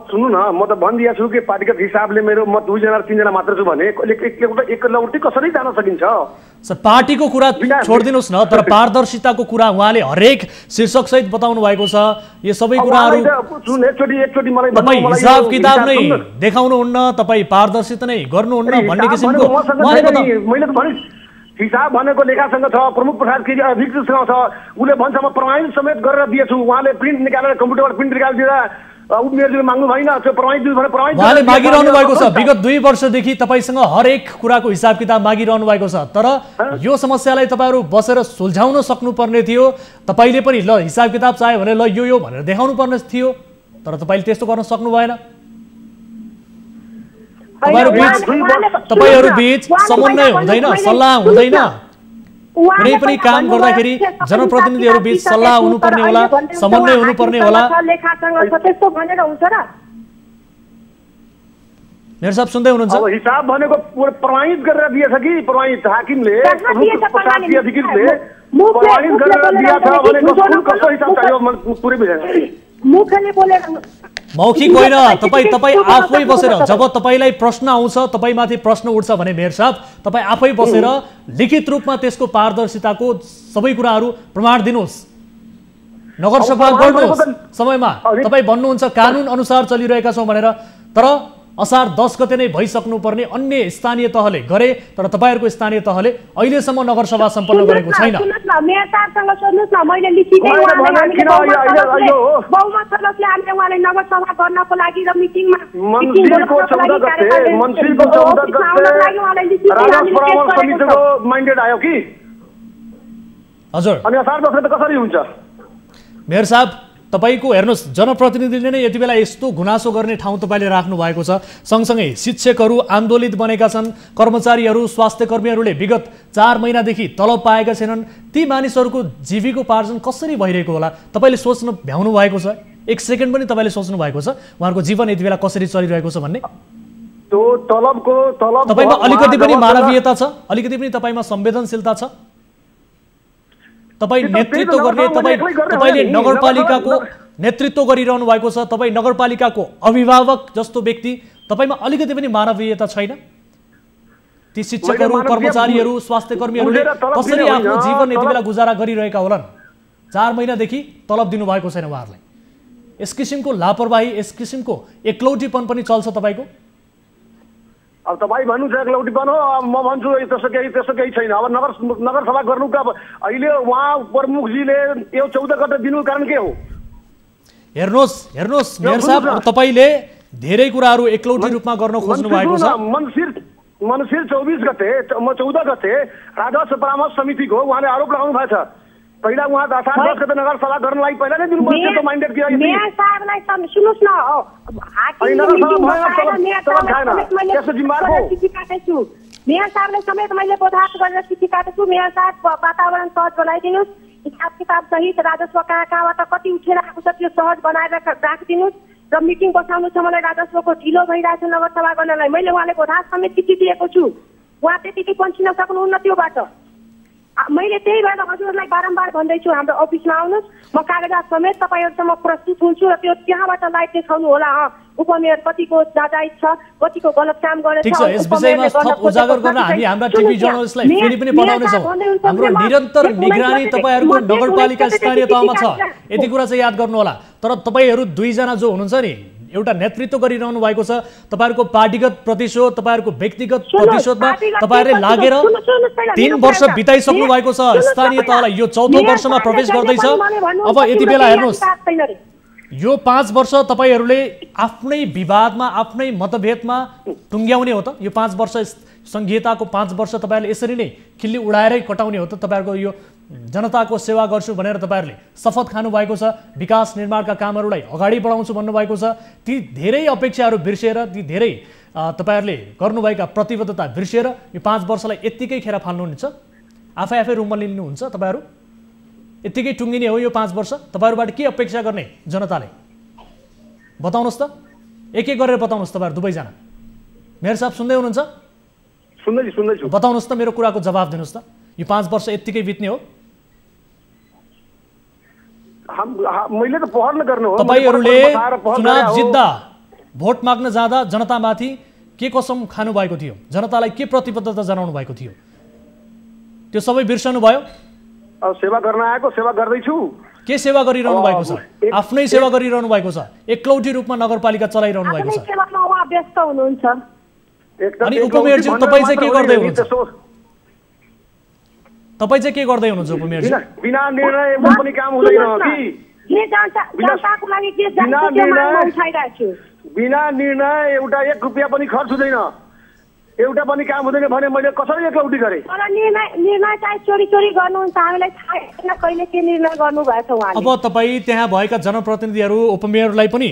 सुन्नु न, म त भनिदिएको छु कि पार्टीगत हिसाबले मेरो म 2 जना 3 जना मात्र छु भने एकलौटी कसरी जान सकिन्छ? सर पार्टीको कुरा छोडिदिनुहोस् न, तर पारदर्शिताको कुरा उहाँले हरेक शीर्षक सहित बताउनु भएको छ। यो सबै कुराहरू एकचोटी मलाई तपाईँ हिसाब किताब नै देखाउनुहुन्न, तपाईँ पारदर्शिता नै गर्नुहुन्न भन्ने किसिमको मैले भने हिसाब भनेको लेखासँग छ, प्रमुख प्रसाद केजी अधिकृतसँग छ। उसले भन्छ म प्रमाणित समेत गरेर दिएछु। उहाँले प्रिन्ट निकालेर कम्प्युटरबाट प्रिन्ट निकालिदिँदा उनीहरूले माग्नु भएन, त्यो प्रमाणित भने प्रमाणित उहाँले मागिरहनु भएको छ। विगत 2 वर्षदेखि तपाईँसँग हरेक कुराको हिसाब किताब मागिरहनु भएको छ, तर यो समस्यालाई तपाईँहरू बसेर सुल्झाउन सक्नुपर्ने थियो। तपाईँले पनि ल हिसाब किताब चाह्यो भने ल यो भनेर देखाउनु पर्ने थियो, तर तपाईँले त्यस्तो गर्न सक्नु भएन। तपाईँहरू बीच समन्वय हुँदैन, सल्लाह हुँदैन। कुनै पनि काम गर्दाखेरि जनप्रतिनिधिहरू बीच सल्लाह हुनुपर्ने होला, समन्वय हुनुपर्ने होला। मेयर साहब सुन्दै हुनुहुन्छ? अब हिसाब भनेको प्रमाणित गरेर दिएछ कि प्रमाणित हाकिमले अधिकृतले प्रमाणित गरेर दिएछ भने कस्तो हिसाब चाहियो पुरै बुझेन। मुखले बोलेर मौखिक होइन, तपाईँ आफै बसेर जब तपाईँलाई प्रश्न आउँछ, तपाईँमाथि प्रश्न उठ्छ भने मेयर साहब तपाईँ आफै बसेर लिखित रूपमा त्यसको पारदर्शिताको सबै कुराहरू प्रमाण दिनुहोस्, नगरसभा गर्नुहोस् समयमा। तपाईँ भन्नुहुन्छ कानुन अनुसार चलिरहेका छौँ भनेर, तर असार 10 गते नै भइसक्नुपर्ने अन्य स्थानीय तहले गरे, तर तपाईँहरूको स्थानीय तहले अहिलेसम्म नगरसभा सम्पन्न गरेको छैन। मेयर साहबसँग सोध्नुहोस् न, मैले लिखितै बहुमत सदस्यले हामीले उहाँलाई नगरसभा गर्नको लागि र मिटिङमा मन्सिरको 14 गते राजस्व परामर्श समितिको माइन्डेट आयो कि हजुर, अनि असार 10 गते कसरी हुन्छ? मेयर साहब तपाईको हेर्नुस्, जनप्रतिनिधिले नै यति बेला यस्तो गुनासो गर्ने ठाउँ तपाईले राख्नु भएको छ। सँगसँगै शिक्षकहरू आन्दोलित बनेका छन्, कर्मचारीहरू स्वास्थ्य कर्मीहरूले विगत 4 महिनादेखि तलब पाएका छैनन्। ती मानिसहरूको जीविकोपार्जन कसरी भइरहेको होला तपाईले सोच्न भ्याउनु भएको छ? 1 सेकेन्ड पनि तपाईले सोच्नु भएको छ उहाँहरूको जीवन यति बेला कसरी चलिरहेको छ भन्ने? त्यो तलब तपाईमा अलिकति पनि मानवीयता छ? अलिकति पनि तपाईमा संवेदनशीलता छ? तपाईँ नेतृत्व गर्ने, तपाईँले नगरपालिकाको नेतृत्व गरिरहनु भएको छ, तपाईँ नगरपालिकाको अभिभावक जस्तो व्यक्ति, तपाईँमा अलिकति पनि मानवीयता छैन? ती शिक्षकहरू कर्मचारीहरू स्वास्थ्य कर्मीहरूले कसरी आफ्नो जीवन यति बेला गुजारा गरिरहेका होलान्? 4 महिनादेखि तलब दिनुभएको छैन उहाँहरूलाई। यस किसिमको लापरवाही, यस किसिमको एकलौटीपन पनि चल्छ तपाईँको? अब तपाईँ भन्नुहुन्छ एकलौटीपन हो, म भन्छु त्यस्तो केही छैन। अब नगरसभा गर्नुका अहिले उहाँ प्रमुखजीले यो 14 गते दिनुको कारण के हो? हेर्नुहोस् मेयर साहब, तपाईले धेरै कुराहरू एकलौटी रूपमा गर्न खोज्नु भएको छ। मन्सिर 24 गते 14 गते राजस्व परामर्श समितिको उहाँले आरोप लगाउनु भएको छ। पहिला उहाँ 10 गते नगरसभा गर्नलाई पहिला नै दिनुपर्छ त्यो माइन्डेट किन? मेयर साहबलाई सुन्नुस् न, मेयर साहबले समेत मैले बोधात गरेर चिठी काटेछु। मेयर साहब वातावरण सहज बनाइदिनुहोस्, हिसाब किताब सहित राजस्व कहाँबाट कति उठेर आएको छ त्यो सहज बनाएर राखिदिनुहोस् र मिटिङ बसाउनु छ। मलाई राजस्वको ढिलो भइरहेको छ नगरसभा गर्नलाई। मैले उहाँले बोधात समेत चिठी दिएको छु, उहाँ त्यतिकै पन्छिन सक्नुहुन्न त्योबाट। मैले त्यही भएर हजुरलाई बारम्बार भन्दैछु हाम्रो अफिसमा आउनुहोस्, म कागजात समेत तपाईँहरूसम्म प्रस्तुत हुन्छु र त्यो त्यहाँबाट लाइभ देखाउनु होला। उपमेयर कतिको जायज छ, कतिको गलत काम गरेछ। ठीक छ, यस विषयमा थप उजागर गर्न हामी हाम्रा टिभी जर्नलिस्टलाई फेरि पनि पठाउनेछौँ। हाम्रो निरन्तर निगरानी तपाईँहरूको नगरपालिका स्थानीय तहमा छ, यति कुरा चाहिँ याद गर्नु होला। तर तपाईँहरू 2 जना जो हुनुहुन्छ नि, एउटा नेतृत्व गरिरहनु भएको छ, तपाईहरुको पार्टीगत प्रतिशोध, तपाईहरुको व्यक्तिगत प्रतिशोधमा तपाईहरुले लागेर 3 वर्ष बिताइसक्नु भएको छ। स्थानीय तहलाई यो 4थो वर्षमा प्रवेश गर्दैछ। अब यति बेला हेर्नुस्, यो 5 वर्ष तपाईहरुले आफ्नै विवादमा, आफ्नै मतभेदमा टुङ्ग्याउने हो त? यो 5 वर्ष संहिताको 5 वर्ष तपाईहरुले यसरी नै खिल्ली उडाएरै कटाउने हो त? तपाईहरुको यो जनताको सेवा गर्छु भनेर तपाईहरुले शपथ खानु भएको छ, विकास निर्माणका कामहरूलाई अगाडि बढाउँछु भन्नु भएको छ। ती धेरै अपेक्षाहरू बिर्सेर, ती धेरै तपाईहरुले गर्नुभएका प्रतिबद्धता बिर्सिएर यो 5 वर्षलाई यत्तिकै खेर फाल्नुहुन्छ? आफै रुममा लिनुहुन्छ तपाईहरु? यत्तिकै टुङ्गिने हो यो 5 वर्ष? तपाईहरुबाट के अपेक्षा गर्ने जनताले? बताउनुस् त, एक गरेर बताउनुस् तपाईहरु दुवैजना। मेयर साहब सुन्दै हुनुहुन्छ? सुन्दैछु। बताउनुस् त, मेरो कुराको जवाफ दिनुस् त। यो 5 वर्ष यत्तिकै बित्ने हो? मैले त पहल गर्नु हो। तपाईहरुले चुनाव जित्दा भोट माग्न जाँदा जनतामाथि के कसम खानु भएको थियो? जनतालाई के प्रतिबद्धता जनाउनु भएको थियो? त्यो सबै बिर्सनु भयो? सेवा गर्न आएको, सेवा गर्दैछु। के सेवा गरिरहनु भएको छ? आफ्नै सेवा गरिरहनु भएको छ। एकलौटी रूपमा नगरपालिका चलाइरहनु भएको छ। सेवामा उहाँ व्यस्त हुनुहुन्छ। अनि उपमेयरजी तपाई चाहिँ के गर्दै हुनुहुन्छ? तपाई चाहिँ के गर्दै हुनुहुन्छ उपमेयरजी? बिना निर्णय एउटा पनि काम हुँदैन कि? जनताको लागि के जान्छ उठाइरहेको छु। बिना निर्णय एउटा 1 रुपैयाँ पनि खर्च हुँदैन, एउटा पनि काम हुँदैन भने मैले कसरी एकलौटी गरेँ? तर निर्णय चाहिँ चोरी गर्नुहुन्छ, हामीलाई थाहा छैन कहिले के निर्णय गर्नुभएछ उहाँले। अब तपाईँ त्यहाँ भएका जनप्रतिनिधिहरू उपमेयरलाई पनि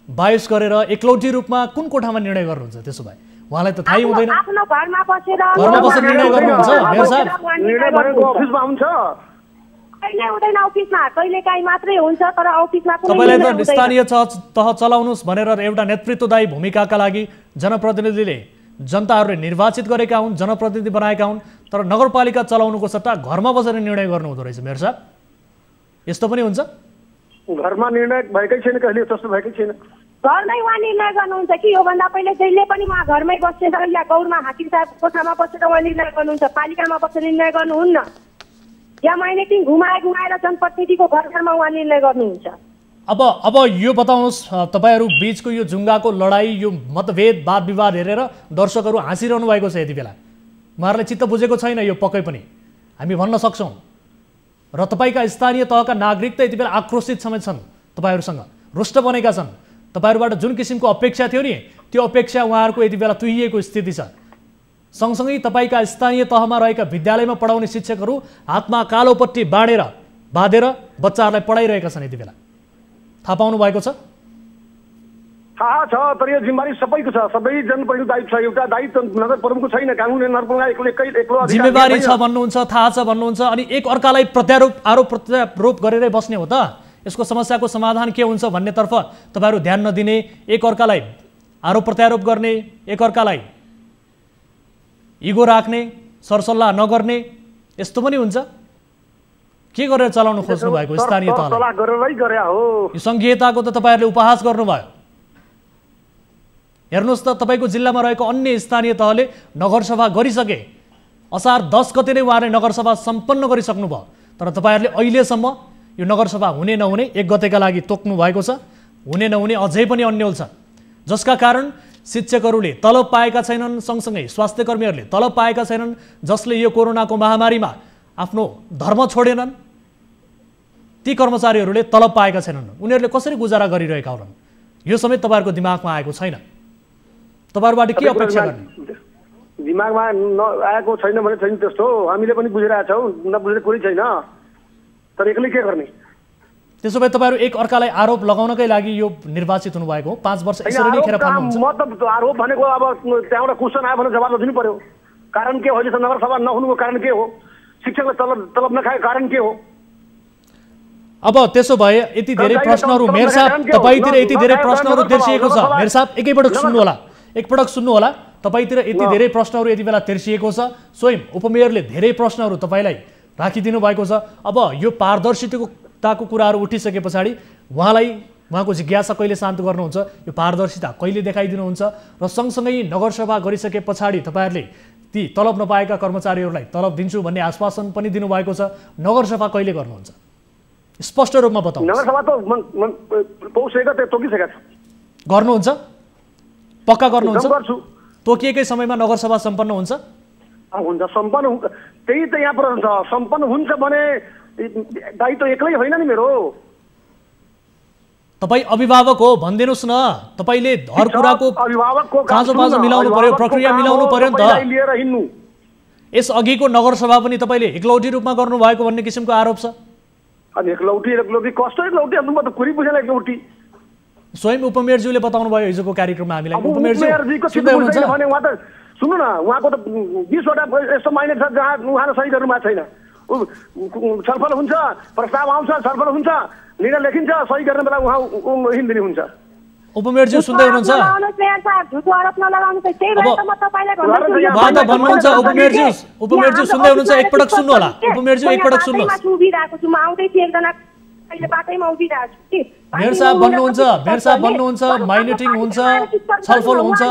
बाइस गरेर एकलौटी रूपमा कुन कोठामा निर्णय गर्नुहुन्छ? त्यसो भए उहाँलाई त थाहै हुँदैन। आफ्नो घरमा बसेर निर्णय गर्नुहुन्छ मेयर साहब? निर्णय भनेको अफिसमा हुन्छ, कहिले हुँदैन अफिसमा, कहिले काहीँ मात्रै हुन्छ, तर अफिसमा तपाईलाई त स्थानीय तह चलाउनुस् भनेर एउटा नेतृत्वदायी भूमिकाका लागि जनप्रतिनिधिले जनताहरूले निर्वाचित गरेका हुन्, जनप्रतिनिधि बनाएका हुन्, तर नगरपालिका चलाउनुको सट्टा घरमा बसेर निर्णय गर्नु हुँदो रहेछ मेयर साहब। यस्तो पनि हुन्छ? घरमा निर्णय भएकै छैन, कहिले त्यस्तो भएकै छैन। घरमै उहाँ निर्णय गर्नुहुन्छ कि योभन्दा पहिले जहिले पनि उहाँ घरमै बसेर या गौरमा हाकिम साहबको कोठामा बसेर उहाँ निर्णय गर्नुहुन्छ, पालिकामा बसेर निर्णय गर्नुहुन्न, या माइनेटिङ घुमाएर जनप्रतिनिधिको घरमा उहाँ निर्णय गर्नुहुन्छ। अब यो बताउनुहोस्, तपाईहरु बीचको यो जुङ्गाको लडाई, यो मतभेद वाद विवाद हेरेर दर्शकहरू हाँसिरहनु भएको छ यति बेला। उहाँहरूले चित्त बुझेको छैन यो पक्कै पनि, हामी भन्न सक्छौँ। र तपाईका स्थानीय तहका नागरिक त यति बेला आक्रोशित समेत छन्, तपाईहरुसँग रुष्ट बनेका छन्। तपाईहरुबाट जुन किसिमको अपेक्षा थियो नि, त्यो अपेक्षा उहाँहरूको यति बेला तुहिएको स्थिति छ। सँगसँगै तपाईका स्थानीय तहमा रहेका विद्यालयमा पढाउने शिक्षकहरू हातमा कालोपट्टी बाँधेर बच्चाहरूलाई पढाइरहेका छन् यति बेला। थाहा पाउनु भएको छ? थाहा छ, तर यो जिम्मेवारी सबैको छ, सबै जनप्रतिनिधिको दायित्व छ। एउटा दायित्व नगर प्रमुखको छैन, कानुन एक्लो जिम्मेवारी छ भन्नुहुन्छ, थाहा छ भन्नुहुन्छ, अनि एक अर्कालाई आरोप प्रत्यारोप गरेरै बस्ने हो त? यसको समस्याको समाधान के हुन्छ भन्नेतर्फ तपाईहरु ध्यान नदिने, एक अर्कालाई आरोप प्रत्यारोप गर्ने, एक अर्कालाई इगो राख्ने, सरसल्लाह नगर्ने, यस्तो पनि हुन्छ? के गरेर चलाउन खोज्नु भएको स्थानीय तहलाई? यो संघीयताको त तपाईहरुले उपहास गर्नुभयो। हेर्नुस् त, तपाईको जिल्लामा रहेको अन्य स्थानीय तहले नगरसभा गरिसके, असार 10 गते नै उहाँले नगरसभा सम्पन्न गरिसक्नु भयो, तर तपाईहरुले अहिलेसम्म यो नगरसभा हुने नहुने 1 गतेका लागि तोक्नु भएको छ। हुने नहुने अझै पनि अन्यल छ, जसका कारण शिक्षकहरूले तलब पाएका छैनन्, सँगसँगै स्वास्थ्यकर्मीहरूले तलब पाएका छैनन्, जसले यो कोरोनाको महामारीमा आफ्नो धर्म छोडेनन्, ती कर्मचारीहरूले तलब पाएका छैनन्। उनीहरूले कसरी गुजारा गरिरहेका होलान्? यो समेत तपाईहरुको दिमागमा आएको छैन। तपाईहरुबाट के अपेक्षा गर्ने? दिमागमा आएको छैन भने छैन, त्यस्तो हामीले पनि बुझिरहेका छौँ, नबुझेर कुरै छैन, तर एक्लै के गर्ने? त्यसो भए तपाईहरु एक अर्कालाई आरोप लगाउनकै लागि यो निर्वाचित हुनुभएको हो? 5 वर्ष यसरी नै खेर फाल्नुहुन्छ? मतलब आरोप भनेको अब त्यहाँबाट क्वेसन आयो भने जवाब दिनु पर्यो। कारण के हो? जस्तो नगरसभा नहुनुको कारण के हो? शिक्षकले तलब नखाएको कारण के हो? अब त्यसो भए यति धेरै प्रश्नहरू मेयर साहब तपाईतिर यति धेरै प्रश्नहरू तेर्सिएको छ। मेयर साहब एकपटक सुन्नु होला, तपाईतिर यति धेरै प्रश्नहरू यति बेला तेर्सिएको छ। स्वयं उपमेयरले धेरै प्रश्नहरू तपाईलाई राखिदिनु भएको छ। अब यो पारदर्शिताको कुराहरू उठिसके पछाडि उहाँको जिज्ञासा कहिले शान्त गर्नुहुन्छ? यो पारदर्शिता कहिले देखाइदिनुहुन्छ? र सँगसँगै नगरसभा गरिसके पछाडि तपाईहरुले ती तलब नपाएका कर्मचारीहरूलाई तलब दिन्छु भन्ने आश्वासन पनि दिनुभएको छ। नगरसभा कहिले गर्नुहुन्छ? स्पष्ट रूपमा बताउनु। नगरसभा त पौष 1 गते तोकिसकेको छ। गर्नुहुन्छ? पक्का गर्नुहुन्छ? गर्छु। तोकिएकै समयमा नगरसभा सम्पन्न हुन्छ? हुन्छ, सम्पन्न हुन्छ। त्यही त यहाँ प्रश्न छ। सम्पन्न हुन्छ भने दायित्व एक्लै होइन नि मेरो। तपाई अभिभावक हो, भनिदिनुस् न। तपाईले हर कुराको काँचो मिलाउनु पर्यो, प्रक्रिया मिलाउनु पर्यो नि त। लिएर हिँड्नु। यस अघिको नगरसभा पनि तपाईले एकलौटी रूपमा गर्नु भएको भन्ने किसिमको आरोप छ। अनि एकलौटी कस्तो एकलौटी? म त कुरी बुझेन एकलौटी। स्वयं उपमेयरज्यूले बताउनु भयो हिजोको कार्यक्रममा हामीलाई। उपमेयरजीको सुन्दै हुनुहुन्छ? भने उहाँ त सुन्नु न, उहाँको त 20 वटा यस्तो माइनेट छ जहाँ उहाँले सही गर्नु भएको छैन। छलफल हुन्छ, प्रस्ताव आउँछ, छलफल हुन्छ, निर्णय लेखिन्छ, सही गर्ने बेला उहाँ हिँड्दिने हुन्छ। उपमेयरज्यू सुन्दै हुनुहुन्छ? उहाँ त भन्नुहुन्छ उपमेयरज्यू सुन्दै हुनुहुन्छ? एकपटक सुन्नु होला उपमेयरज्यू, एकपटक सुन्नुहोस्। मेयर साहब भन्नुहुन्छ माइनेटिङ हुन्छ, छलफल हुन्छ,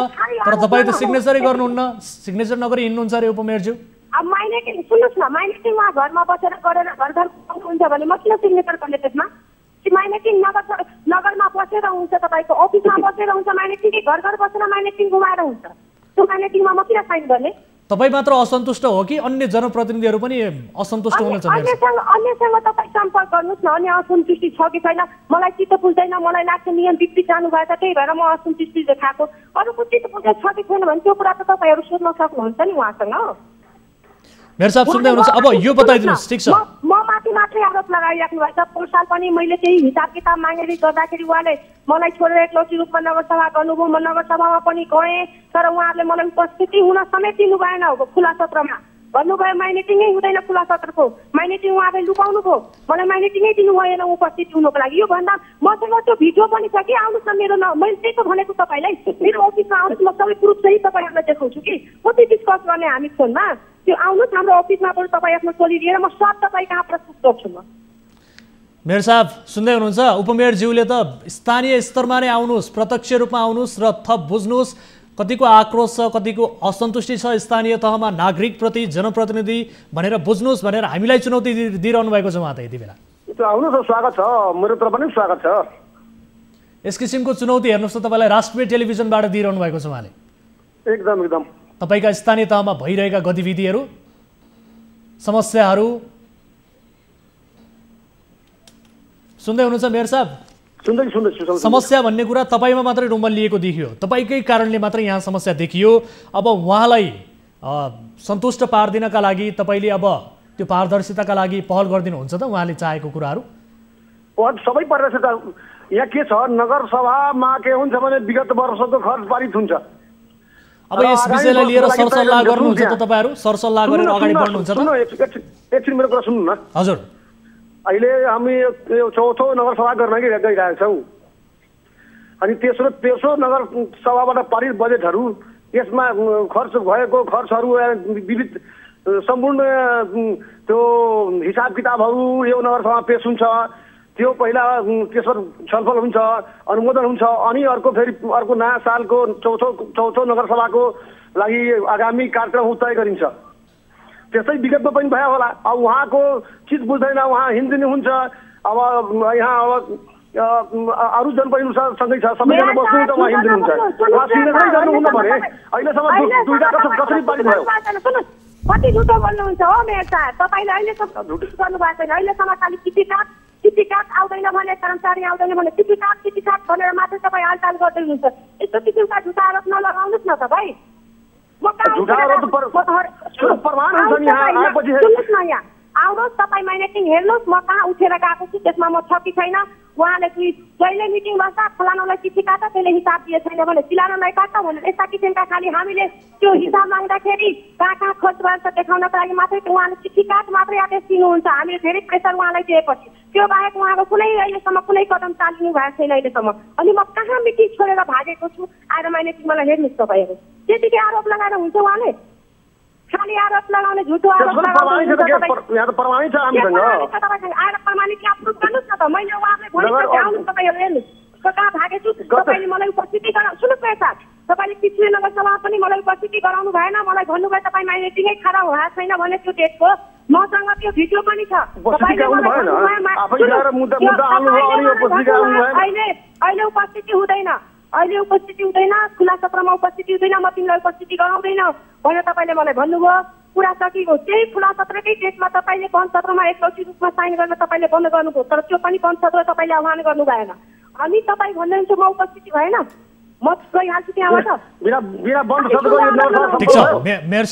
तर तपाईँ त सिग्नेचरै गर्नुहुन्न, सिग्नेचर नगरी हिँड्नुहुन्छ अरे उपमेयरज्यू। अब माइनेटिङ सुन्नुहोस् न, माइनेटिङ उहाँ घरमा बसेर गरेर घर घर हुन्छ भने म किन सिग्नेचर गर्ने त्यसमा? माइनेटिङ नगरमा बसेर हुन्छ, तपाईँको अफिसमा बसेर हुन्छ माइनेटिङ, कि घर घर बसेर माइनेटिङ घुमाएर हुन्छ? त्यो माइनेटिङमा म किन साइन गर्ने? तपाईँ मात्र असन्तुष्ट हो कि अन्य जनप्रतिनिधिहरू पनि असन्तुष्ट हुनुहुन्छ? अन्यसँग तपाईँ सम्पर्क गर्नुहोस् न, अन्य असन्तुष्टि छ कि छैन? मलाई चित्त बुझ्दैन, मलाई लाग्छ नियम विपरीत जानुभएछ, त्यही भएर म असन्तुष्टि देखाएको। अरूको चित्त बुझ्दै छ कि छैन भने त्यो कुरा त तपाईँहरू सोध्न सक्नुहुन्छ नि उहाँसँग। मेयर साहब सुन्दै हुनुहुन्छ? अब यो बताइदिनुहोस्। ठिक छ, म माथि मात्रै आरोप लगाइराख्नु भएको छ। पोहोर साल पनि मैले त्यही हिसाब किताब मागेर गर्दाखेरि उहाँले मलाई छोडेर एकलौटी रूपमा नगरसभा गर्नुभयो। म नगरसभामा पनि गएँ, तर उहाँहरूले मलाई उपस्थिति हुन समेत दिनु भएन खुला सत्रमा। भन्नुभयो माइनेटिङै हुँदैन खुला सत्रको, माइनेटिङ उहाँले लुकाउनु भयो, मलाई माइनेटिङै दिनु भएन उपस्थित हुनुको लागि। यो भन्दा मसँग त्यो भिडियो पनि छ कि, आउनुहोस् न मेरो मैले त्यही त भनेको तपाईँलाई, मेरो अफिसमा आउनुहोस्, म सबै प्रुफ सहित तपाईँहरूलाई देखाउँछु कि कति डिस्कस गर्ने हामी फोनमा। त्यो आउनुहोस् हाम्रो अफिसमा पनि तपाईँ आफ्नो टोली लिएर म सब तपाईँ कहाँ प्रस्तुत गर्छु म। मेयर साहब सुन्दै हुनुहुन्छ? उपमेयरज्यूले त स्थानीय स्तरमा नै आउनुहोस्, प्रत्यक्ष रूपमा आउनुहोस् र थप बुझ्नुहोस् कतिको आक्रोश छ, कतिको असन्तुष्टि छ स्थानीय तहमा नागरिकप्रति, जनप्रतिनिधि भनेर बुझ्नुहोस् भनेर हामीलाई चुनौती दिइरहनु भएको छ उहाँ त यति बेला। आउनुहोस्, स्वागत छ, मेरो तर्फ पनि स्वागत छ। यस किसिमको चुनौती हेर्नुहोस् त तपाईँलाई राष्ट्रिय टेलिभिजनबाट दिइरहनु भएको छ उहाँले। एकदम एकदम तपाईँका स्थानीय तहमा भइरहेका गतिविधिहरू, समस्याहरू सुन्दै हुनुहुन्छ मेयर साहब? सुन्दैछु। समस्या भन्ने कुरा तपाईँमा मात्रै रुमल्लिएको देखियो, तपाईँकै कारणले मात्रै यहाँ समस्या देखियो। अब उहाँलाई सन्तुष्ट पार्दिनका लागि तपाईँले अब त्यो पारदर्शिताका लागि पहल गरिदिनुहुन्छ त उहाँले चाहेको कुराहरू? सबै पारदर्शिता यहाँ के छ, नगरसभामा के हुन्छ भने विगत वर्षको खर्च पारित हुन्छ। अब यस विषयलाई लिएर सरसल्लाह गर्नुहुन्छ त तपाईँहरू? सरसल्लाह गरेर अगाडि बढ्नुहुन्छ त? एकछिन मेरो कुरा सुन्नु न। हजुर। अहिले हामी चौथो नगरसभा गर्न गइरहेका छौँ, अनि तेस्रो नगरसभाबाट पारित बजेटहरू, यसमा खर्च भएको खर्चहरू विविध सम्पूर्ण त्यो हिसाब किताबहरू यो नगरसभामा पेश हुन्छ। त्यो पहिला त्यसमा छलफल हुन्छ, अनुमोदन हुन्छ, अनि अर्को नयाँ सालको चौथो नगरसभाको लागि आगामी कार्यक्रम तय गरिन्छ। त्यस्तै विगतमा पनि भयो होला। अब उहाँको चिज बुझ्दैन, उहाँ हिँड्दिनु हुन्छ। अब यहाँ अरू जनप्रतिनिधिसँगै छ, सबैजना बस्नुहुन्छ, उहाँ हिँड्दिनुहुन्छ। उहाँ सिग्नेचरै गर्नुहुन्न भने अहिलेसम्म दुईटा कसरी पारित भयो? कति झुटो बोल्नुहुन्छ हो मेयर साहब? तपाईँले अहिलेसम्म झुटो गर्नु भएको छैन। अहिलेसम्म खालि चिठी काट आउँदैन भने, कर्मचारी आउँदैन भने चिठी काट भनेर मात्रै तपाईँ हालचाल गर्दै हुनुहुन्छ। यस्तो किसिमका झुटा आरोप नलगाउनुहोस् न तपाईँ। आउनुहोस् तपाईँ माइनेटिङ हेर्नुहोस्, म कहाँ उठेर गएको छु, त्यसमा म छ कि छैन। उहाँले जहिले मिटिङ बस्दा फलानालाई चिठी काट, त्यसले हिसाब दिए छैन भने सिलानालाई काट भनेर यस्ता किसिमका खालि हामीले त्यो हिसाब माग्दाखेरि कहाँ खर्च भएको देखाउनको लागि मात्रै उहाँले चिठी काट मात्रै आदेश दिनुहुन्छ। हामीले धेरै प्रेसर उहाँलाई दिएपछि त्यो बाहेक उहाँको कुनै अहिलेसम्म कुनै कदम चालिनु भएको छैन अहिलेसम्म। अनि म कहाँ मिटिङ छोडेर भागेको छु, आएर माइनेटिङ मलाई हेर्नुहोस् तपाईँहरू। त्यतिकै आरोप लगाएर हुन्छ उहाँले? खाली आरोप लगाउने, झुटो आरोप लगाउने। यहाँ त प्रमाणित छ हामीसँग। आएर प्रमाणित अप्रुभ गर्नुहोस् न त। मैले उहाँलाई भनेको आउनुहोस् तपाईँहरू हेर्नुहोस् कहाँ भागेछु। तपाईँले मलाई उपस्थिति गराउनु, सुन्नुहोस् न साहब, तपाईँले पिछले नगरसभा पनि मलाई उपस्थिति गराउनु भएन। मलाई भन्नुभयो तपाईँ माइनेटिङै खडा भएको छैन भने त्यो डेटको मसँग त्यो भिडियो पनि छ। अहिले उपस्थिति हुँदैन, अहिले उपस्थिति हुँदैन, खुला सत्रमा उपस्थिति हुँदैन, म तिमीलाई उपस्थिति गराउँदैन भनेर तपाईँले मलाई भन्नुभयो। कुरा सकिएको त्यही खुला सत्रकै डेटमा तपाईँले बन्द सत्रमा एकलौटी रूपमा साइन गर्न तपाईँले बन्द गर्नुभयो, तर त्यो पनि बन्द सत्र तपाईँले आह्वान गर्नु भएन। अनि तपाईँ भन्नुहुन्छ म उपस्थिति भएन, म गइहाल्छु त्यहाँबाट। ठिक छ मेयर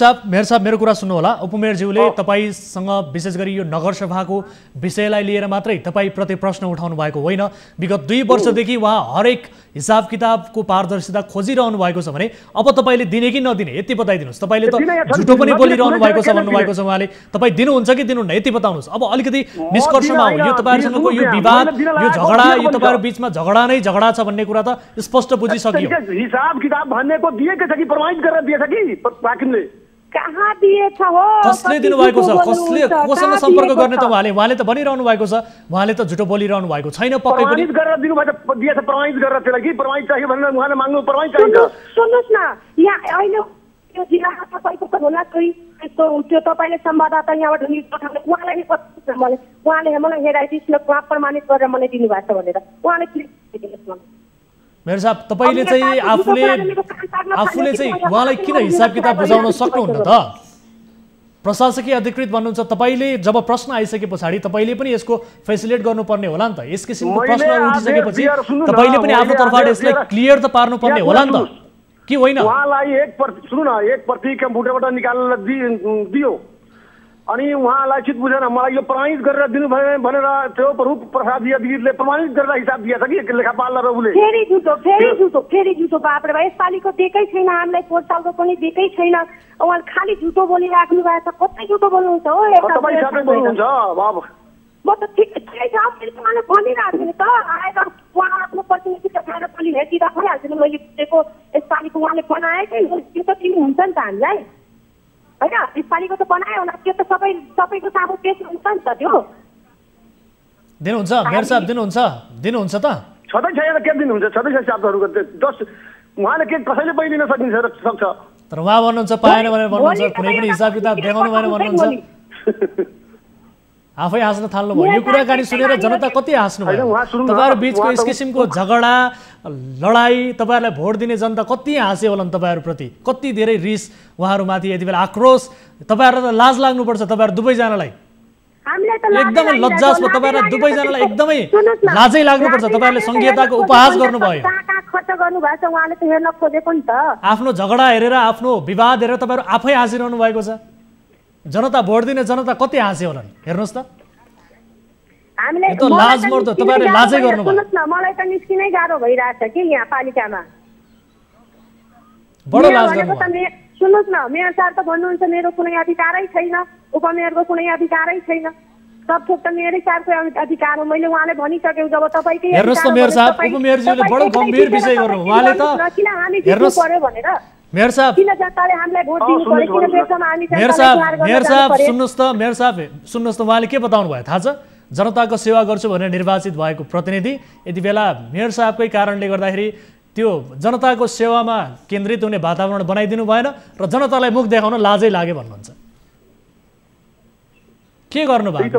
साहब मेरो कुरा सुन्नु होला। उपमेयरज्यूले तपाईँसँग विशेष गरी यो नगरसभाको विषयलाई लिएर मात्रै तपाईँ प्रति प्रश्न उठाउनु भएको होइन। विगत 2 वर्षदेखि उहाँ हरेक हिसाब किताबको पारदर्शिता खोजिरहनु भएको छ भने अब तपाईँले दिने कि नदिने यति बताइदिनुहोस्। तपाईँले त झुटो पनि बोलिरहनु भएको छ भन्नुभएको छ उहाँले। तपाईँ दिनुहुन्छ कि दिनुहुन्न यति बताउनुहोस्। अब अलिकति निष्कर्षमा आउँ। यो तपाईँहरूसँगको यो विवाद, यो झगडा, यो तपाईँहरू बिचमा झगडा नै झगडा छ भन्ने कुरा त स्पष्ट बुझिसकियो। हिसाब किताब भन्नेको दिएकै छ कि प्रमाणित गरेर दिएछ कि हाकिमले? कहाँ दिएछ हो? कसले दिनुभएको छ? कोसँग सम्पर्क गर्ने त उहाँले त भनिरहनु भएको छ उहाँले त झुटो बोलिरहनु भएको छैन पक्कै पनि। प्रमाणित गरेर दिनुभएको दिएछ, प्रमाणित गरेर त्यसलाई कि प्रमाणित चाहियो भनेर उहाँले माग्नु प्रमाणित चाहिन्छ। सुन्नुहोस् न, यहाँ अहिले त्यो जिल्लामा तपाईँको त होला कोही त्यस्तो त्यो तपाईँले संवाददाता यहाँबाट न्युज पठाउने उहाँलाई नि पत्ता मैले उहाँले मलाई हेराइदिनुहोस् न उहाँ प्रमाणित गरेर मलाई दिनुभएको छ भनेर उहाँले दिनुहोस् न। मेरो साहब तपाईँले चाहिँ आफूले चाहिँ उहाँलाई किन हिसाब किताब बुझाउन सक्नुहुन्न त? प्रशासकीय अधिकृत भन्नुहुन्छ, तपाईँले जब प्रश्न आइसके पछाडि तपाईँले पनि यसको फेसिलिटेट गर्नुपर्ने होला नि त। यस किसिमको प्रश्नहरू उठिसकेपछि तपाईँले पनि आफ्नो तर्फबाट यसलाई क्लियर त पार्नुपर्ने होला नि त, कि होइन? उहाँलाई एक प्रति कम्प्युटरबाट निकालेर दियो अनि उहाँलाई चित बुझेन मलाई यो प्रमाणित गरेर दिनुभयो भनेर त्यो रूप प्रसाद अधिकारीले प्रमाणित गरेर हिसाब दिएछ कि लेखापाल र उसले। फेरि झुटो बाप्रे भाइ यसपालिको दिएकै छैन हामीलाई, पोहोर सालको पनि दिएकै छैन। उहाँले खालि झुटो बोलिराख्नु भएको छ। कतै झुटो बोल्नुहुन्छ हो? तपाईँ साथै बोल्नुहुन्छ बाबु। म त ठिकै छ उहाँले भनिरहेको छु नि त। आएर उहाँ आफ्नो प्रतिनिधि देखाएर पनि हेरिदिँदा भइहाल्छ नि। मैले बुझेको यसपालिको उहाँले बनाएकै त्यो त दिनु हुन्छ नि त हामीलाई होइन? यसपालिको त बनायो होला, त्यो त सबैको सामु पेश हुन्छ नि त। त्यो दिनुहुन्छ मेयर साहब, दिनुहुन्छ त? छँदै छैन के दिनुहुन्छ? छँदै छ शब्दहरूको जस उहाँले के कसैले पनि दिन सक्छ। तर उहाँ भन्नुहुन्छ पाएन भनेर भन्नुहुन्छ, कुनै पनि हिसाब किताब देखाउनु भएन भन्नुहुन्छ। आफै हाँस्न थाल्नु भयो। यो कुराकानी सुनेर जनता कति हाँस्नु भयो? तपाईँहरू बिचको यस किसिमको झगडा लडाई तपाईँहरूलाई भोट दिने जनता कति हाँस्यो होला तपाईँहरूप्रति? कति धेरै रिस उहाँहरूमाथि यति बेला आक्रोश? तपाईँहरूलाई त लाज लाग्नुपर्छ तपाईँहरू दुवैजनालाई। एकदमै लज्जास्पद, तपाईँहरूलाई दुवैजनालाई एकदमै लाजै लाग्नुपर्छ। तपाईँहरूले संघीयताको उपहास गर्नुभयो। आफ्नो झगडा हेरेर, आफ्नो विवाद हेरेर तपाईँहरू आफै हाँसिरहनु भएको छ। जनता भोट दिने जनता कति हाँस्यो होला हेर्नुहोस् त। यो त लाजमर्दो, तपाईँहरूले लाजै गर्नुभयो। मलाई त निस्किनै गाह्रो भइरहेछ कि यहाँ पालिकामा। बडो लाज गर्नुभयो। सुन्नुहोस् न, मेयर साहब त भन्नुहुन्छ मेरो कुनै अधिकारै छैन, उपमेयरको कुनै अधिकारै छैन, सब थोक त मेरै साहबको अधिकार हो। मैले उहाँले भनिसकेँ जब तपाईँकै हेर्नुहोस् त मेयर साहब, उपमेयरज्यूले बडो गम्भीर विषय गर्नु उहाँले त। हेर्नुहोस् भनेर मेयर साहब, मेयर साहब सुन्नुहोस् त, उहाँले के बताउनु भयो थाहा छ? जनताको सेवा गर्छु भनेर निर्वाचित भएको प्रतिनिधि यति बेला मेयर साहबकै कारणले गर्दाखेरि त्यो जनताको सेवामा केन्द्रित हुने वातावरण बनाइदिनु भएन र जनतालाई मुख देखाउन लाजै लाग्यो भन्नुहुन्छ। के गर्नुभयो?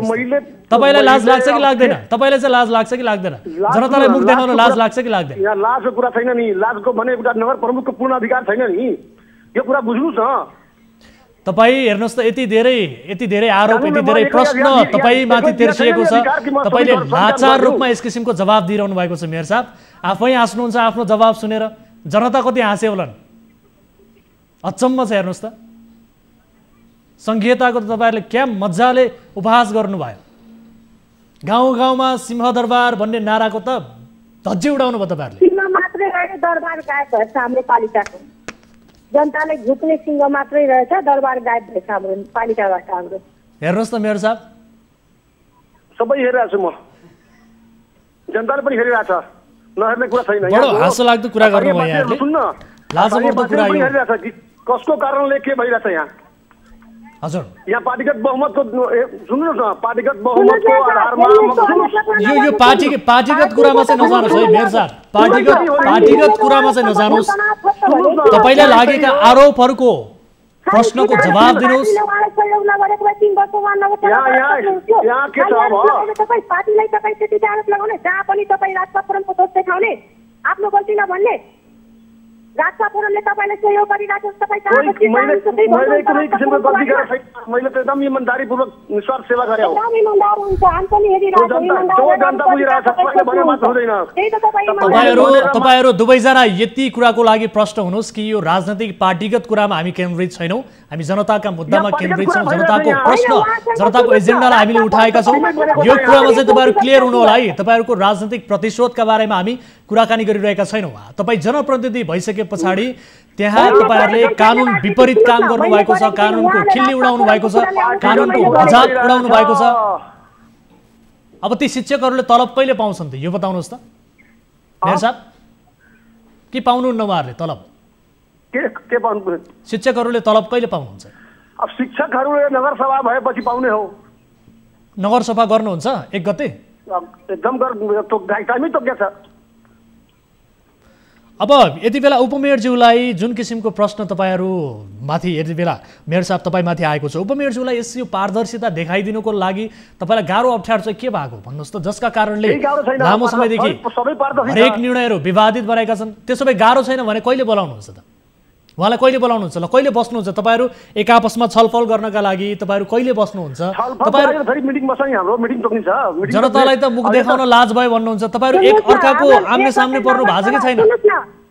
तपाईँलाई लाज लाग्छ कि लाग्दैन? तपाईँलाई चाहिँ लाज लाग्छ कि लाग्दैन? जनतालाई मुख देखाउन लाज लाग्छ कि लाग्दैन? यहाँ लाजको कुरा छैन नि। लाजको भने एउटा नगर प्रमुखको पूर्ण अधिकार छैन नि। यो कुरा बुझ्नुहोस् न। तपाईँ हेर्नुहोस् त, यति धेरै आरोप, यति धेरै प्रश्न तपाईँमाथि तेर्सिएको छ। तपाईँले लाचार रूपमा यस किसिमको जवाब दिइरहनु भएको छ मेयर साहब। आफै हाँस्नुहुन्छ आफ्नो जवाब सुनेर। जनता कति हाँस्यो होलान्? अचम्म छ हेर्नुहोस् त। संघीयताको त तपाईँहरूले क्या मजाले उपहास गर्नुभयो। गाउँ गाउँमा सिंहदरबार भन्ने नाराको त धज्जी उडाउनु भयो तपाईँहरूले। सिंह मात्रै रहेछ, दरबार गायब भएछ हाम्रो पालिकाको। जनताले झुक्ने सिंह मात्रै रहेछ, दरबार गायब भएछ हाम्रो पालिकाबाट। हाम्रो हेर्नुहोस् त मेयर साहब, सबै हेरिरहेको छु म, जनताले पनि हेरिरहेछ। नहेर्ने कुरा छैन। बडो हाँसो लाग्दो कुरा गर्नुभयो यहाँले। लाजमर्दो कुरा यो। कसको कारणले के भइरहेछ यहाँ? हजुर, यहाँ पार्टीगत बहुमतको सुन्नुहोस् न, पार्टीगत बहुमतको आधारमा यो पार्टीगत कुरामा चाहिँ नजानुहोस् है मेयर साहब। पार्टीगत कुरामा चाहिँ नजानुहोस्। तपाईँलाई लागेका आरोपहरूको प्रश्नको जवाब दिनुहोस्। पार्टीलाई तपाईँ त्यति आरोप लगाउने, जहाँ पनि तपाईँ राजपत्रणको दोष देखाउने, आफ्नो गल्ती नभन्ने। राजा फोरमले तपाईँलाई सहयोग गरिरहेको छ। तपाईँ कहाँ मैले कुनै किसिमको गल्ती गरेको छैन। मैले त एकदम इमान्दारीपूर्वक निस्वार्थ सेवा गरे हो। एकदम इमान्दार हुन्छ, हामी पनि हेरिरहेको छौँ। जनता बुझिरहेको छ, कसले भने मात्र हुँदैन। त्यही त तपाईहरु दुवैजना यति कुराको लागि प्रश्न हुनुहोस् कि यो राजनीतिक पार्टीगत कुरामा हामी केन्द्रित छैनौँ, हामी जनताका मुद्दामा केन्द्रित छौँ। जनताको प्रश्न, जनताको एजेन्डालाई हामीले उठाएका छौँ। यो कुरामा चाहिँ तपाईँहरू क्लियर हुनु होला है। तपाईँहरूको राजनीतिक प्रतिशोधका बारेमा हामी कुराकानी गरिरहेका छैनौँ। तपाईँ जनप्रतिनिधि भइसके पछाडि त्यहाँ तपाईँहरूले कानुन विपरीत काम गर्नुभएको छ, कानुनको खिल्ली उडाउनु भएको छ, कानुनको मजाक उडाउनु भएको छ। अब ती शिक्षकहरूले तलब कहिले पाउँछन् त यो बताउनुहोस् त मेयर साहब, के पाउनुहुन्न उहाँहरूले तलब? के पाउनु? शिक्षकहरूले तलब कहिले पाउनुहुन्छ? अब शिक्षकहरूले नगरसभा भएपछि पाउने हो। नगरसभा गर्नुहुन्छ 1 गते? एकदम टाइमै तोक्या छ। अब यति बेला उपमेयरज्यूलाई जुन किसिमको प्रश्न तपाईँहरू माथि यति बेला मेयर साहब तपाईँमाथि आएको छ, उपमेयरज्यूलाई यो पारदर्शिता देखाइदिनुको लागि तपाईँलाई गाह्रो अप्ठ्यारो चाहिँ के भएको भन्नुहोस् त, जसका कारणले लामो समयदेखि हरेक निर्णयहरू विवादित बनाएका छन्? त्यसो भए गाह्रो छैन भने कहिले बोलाउनुहुन्छ त? उहाँलाई कहिले बोलाउनुहुन्छ? ल कहिले बस्नुहुन्छ? तपाईँहरू एक आपसमा छलफल गर्नका लागि तपाईँहरू कहिले बस्नुहुन्छ? जनतालाई त मुख देखाउन लाज भयो भन्नुहुन्छ, तपाईँहरू एक अर्काको आम्ने सामने पर्नु भएको कि छैन?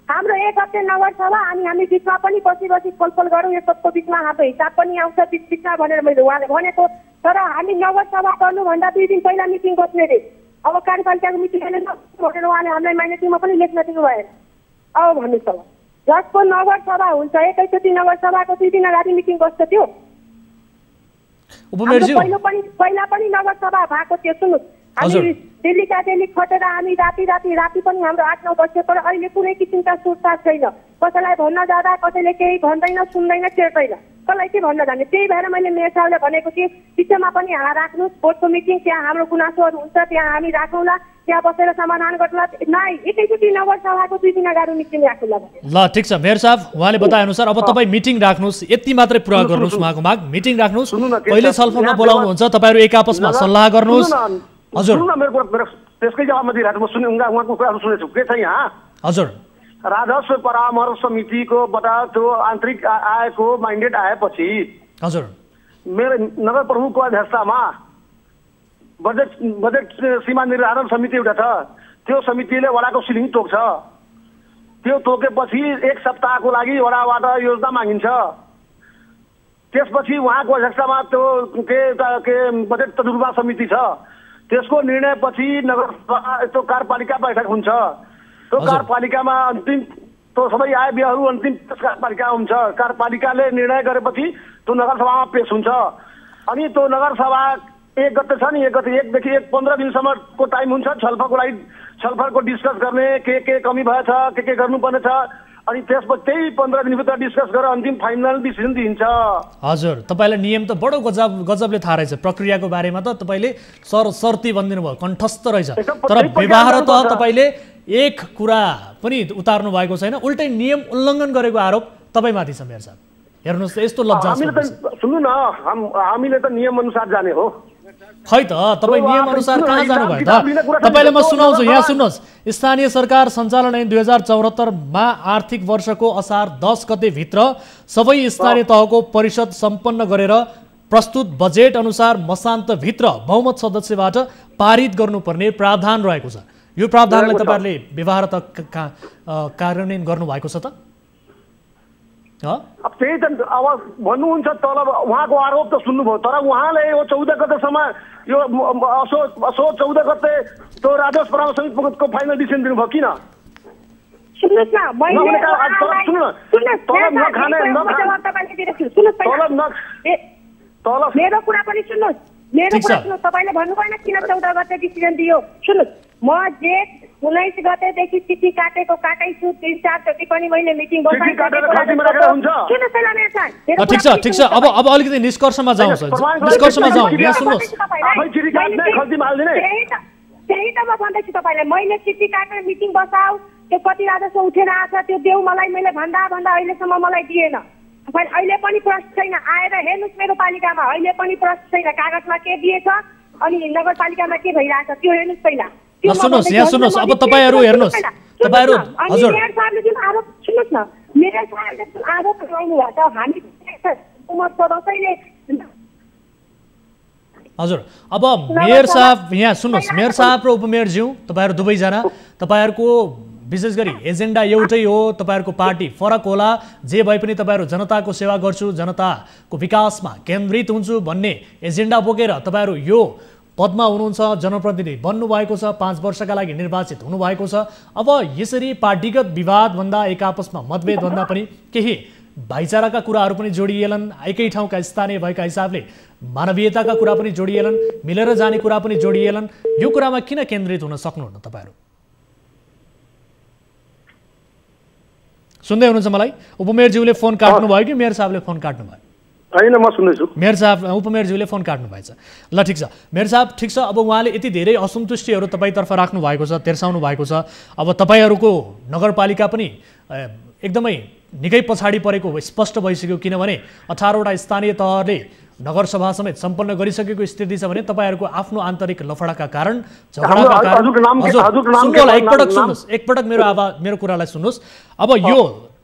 हाम्रो 1 गते नगरसभा हामी बिचमा पनि बसी छलफल गरौँ, यो सबको बिचमा हाम्रो हिसाब पनि आउँछ बिचमा भनेर मैले उहाँले भनेको। तर हामी नगरसभा गर्नुभन्दा 2 दिन पहिला मिटिङ बस्ने रे। अब कार्यपालिकाको मिटिङ भनेर उहाँले हामीलाई माइनेटिङमा पनि लेख्न दिनुभयो। अब भन्नुहोस् अब जसको नगरसभा हुन्छ एकैचोटि नगरसभाको 2 दिन अगाडि मिटिङ बस्छ त्यो? पहिला पनि नगरसभा भएको थियो। सुन्नुहोस्, हामी दिल्लीका दिल्ली खटेर हामी राति पनि हाम्रो 8-9 बज्यो, तर अहिले कुनै किसिमका सुरक्षा छैन। कसैलाई भन्न जाँदा कसैले केही भन्दैन, सुन्दैन, चेर्दैन, कसलाई के भन्न जाने। त्यही भएर मैले मेयर साहबले भनेको थिएँ बिचमा पनि राख्नुहोस् बोर्डको मिटिङ, त्यहाँ हाम्रो गुनासोहरू हुन्छ, त्यहाँ हामी राखौँला, त्यहाँ बसेर समाधान गर्नुला। एकैचोटि नगरसभाको 2 दिन अगाडि मिटिङ राखौँला। ल ठिक छ मेयर साहब, उहाँले बताएअनुसार अब तपाईँ मिटिङ राख्नुहोस्, यति मात्रै पुरा गर्नुहोस् उहाँको माग। मिटिङ राख्नुहोस्, कहिले छलफलमा बोलाउनुहुन्छ तपाईँहरू एक आपसमा सल्लाह गर्नुहोस्। हजुर त्यसकै जवाबमा दिइरहेको म उहाँको कुराहरू सुनेछु। के छ यहाँ? हजुर राजस्व परामर्श समितिकोबाट त्यो आन्तरिक आएको माइन्डेट आएपछि हजुर मेरो नगर प्रमुखको अध्यक्षतामा बजेट सीमा निर्धारण समिति एउटा छ। त्यो समितिले वडाको सिलिङ तोक्छ। त्यो तोकेपछि 1 सप्ताहको लागि वडाबाट योजना मागिन्छ। त्यसपछि उहाँको अध्यक्षतामा त्यो के बजेट तजुर्बा समिति छ। त्यसको निर्णय पछि नगर त्यो कार्यपालिका बैठक हुन्छ। त्यो कार्यपालिकामा अन्तिम त्यो सबै आय व्ययहरू अन्तिम कार्यपालिका हुन्छ। कार्यपालिकाले निर्णय गरेपछि त्यो नगरसभामा पेश हुन्छ। अनि त्यो नगरसभा 1 गते छ नि, 1 देखि 15 दिनसम्मको टाइम हुन्छ छलफलको लागि, छलफलको डिस्कस गर्ने के कमी भएछ, के गर्नुपर्ने छ। अनि त्यसपछि त्यही 15 दिनभित्र डिस्कस गरेर अन्तिम फाइनल डिसिजन दिन्छ। हजुर तपाईँलाई नियम त बडो गजबले थाहा रहेछ। प्रक्रियाको बारेमा त तपाईँले शर्ती भनिदिनु भयो, कण्ठस्थ रहेछ। तर व्यवहार त तपाईँले एक कुरा पनि उतार्नु भएको छैन, उल्टै नियम उल्लङ्घन गरेको आरोप तपाईँमाथि छ मेयर साहब। हेर्नुहोस् त यस्तो लज्जा। सुन्नु न, हामीले त नियम अनुसार जाने हो। खै त तपाईँ नियम अनुसार कहाँ जानुभयो त? तपाईँलाई म सुनाउँछु, यहाँ सुन्नुहोस्। स्थानीय सरकार सञ्चालन ऐन 2074 मा आर्थिक वर्षको असार 10 गते भित्र सबै स्थानीय तहको परिषद सम्पन्न गरेर प्रस्तुत बजेट अनुसार मसान्तभित्र बहुमत सदस्यबाट पारित गर्नुपर्ने प्रावधान रहेको छ। यो प्रावधानलाई तपाईँहरूले व्यवहार त कार्यान्वयन गर्नुभएको छ त? अब त्यही त अब भन्नुहुन्छ तलब उहाँको आरोप त सुन्नुभयो। तर उहाँले यो 14 गतेसम्म यो असो 14 गते त्यो राजस्व परामर्श समितिको फाइनल डिसिजन दिनुभयो किन? सुन्नुहोस् न, मेरो कुरा पनि सुन्नुहोस्, मेरो कुरा सुन्नुहोस्। तपाईँले भन्नु भएन किन 14 गते डिसिजन दियो? सुन्नुहोस्, म जेठ 19 गतेदेखि चिठी काटेको काटैछु, 3-4 चोटि पनि मैले मिटिङ ठिक छ। अब अलिकति निष्कर्षमा जाउँ, निष्कर्षमा जाउँ। यहाँ सुन्नुहोस्, त्यही त म भन्दैछु तपाईँलाई। मैले चिठी काटेर मिटिङ बसाऊ, त्यो कति राजस्व उठेर आएको छ त्यो देऊ मलाई। मैले भन्दा अहिलेसम्म मलाई दिएन। तपाईँ अहिले पनि प्रश्न छैन, आएर हेर्नुहोस् मेरो पालिकामा अहिले पनि प्रश्न छैन। कागजमा के दिएछ अनि नगरपालिकामा के भइरहेछ त्यो हेर्नुहोस् पहिला। सुन्नुहोस्, यहाँ सुन्नुहोस्। अब तपाईँहरू हेर्नुहोस्, तपाईँहरू हजुर सुन्नुहोस् न मेयर साहबले आरोप लगाउनु भएको छ हामी सदस्यले हजुर अब मेयर साहब यहाँ सुन्नुहोस् मेयर साहब र उपमेयरज्यू तपाईहरु दुवैजना तपाईहरुको विशेष गरी एजेन्डा एउटै हो तपाईहरुको पार्टी फरक होला जे भए पनि तपाईहरु जनताको सेवा गर्छु जनताको विकासमा केन्द्रित हुन्छु भन्ने एजेन्डा बोकेर तपाईहरु यो पदमा हुनुहुन्छ जनप्रतिनिधि बन्नु भएको छ 5 वर्षका लागि निर्वाचित हुनु भएको छ अब यसरी पार्टीगत विवाद भन्दा एक आपसमा मतभेद भन्दा पनि केही भाइचाराका कुराहरू पनि जोडिएलान् एकै ठाउँका स्थानीय भएका हिसाबले मानवीयताका कुरा पनि जोडिएलान् मिलेर जाने कुरा पनि जोडिएलान् यो कुरामा किन केन्द्रित हुन सक्नुहुन्न तपाईहरु सुन्दै हुनुहुन्छ मलाई उपमेयरज्यूले फोन काट्नु भयो कि मेयर साहबले फोन काट्नु भयो हैन म सुन्दैछु मेयर साहब उपमेयरज्यूले फोन काट्नु भएछ ल ठीक छ मेयर साहब ठीक छ अब उहाँले यति धेरै असन्तुष्टिहरू तपाईतर्फ राख्नु भएको छ तेर्साउनु भएको छ अब तपाईहरुको नगरपालिका पनि एकदमै निकै पछाडी परेको स्पष्ट भइसक्यो किनभने 18 वटा स्थानीय तहले नगरसभा समेत सम्पन्न गरिसकेको स्थिति छ भने तपाईहरुको आफ्नो आन्तरिक लफडाका कारण झगडाका कारण एकपटक मेरो कुरालाई सुन्नुस् अब यो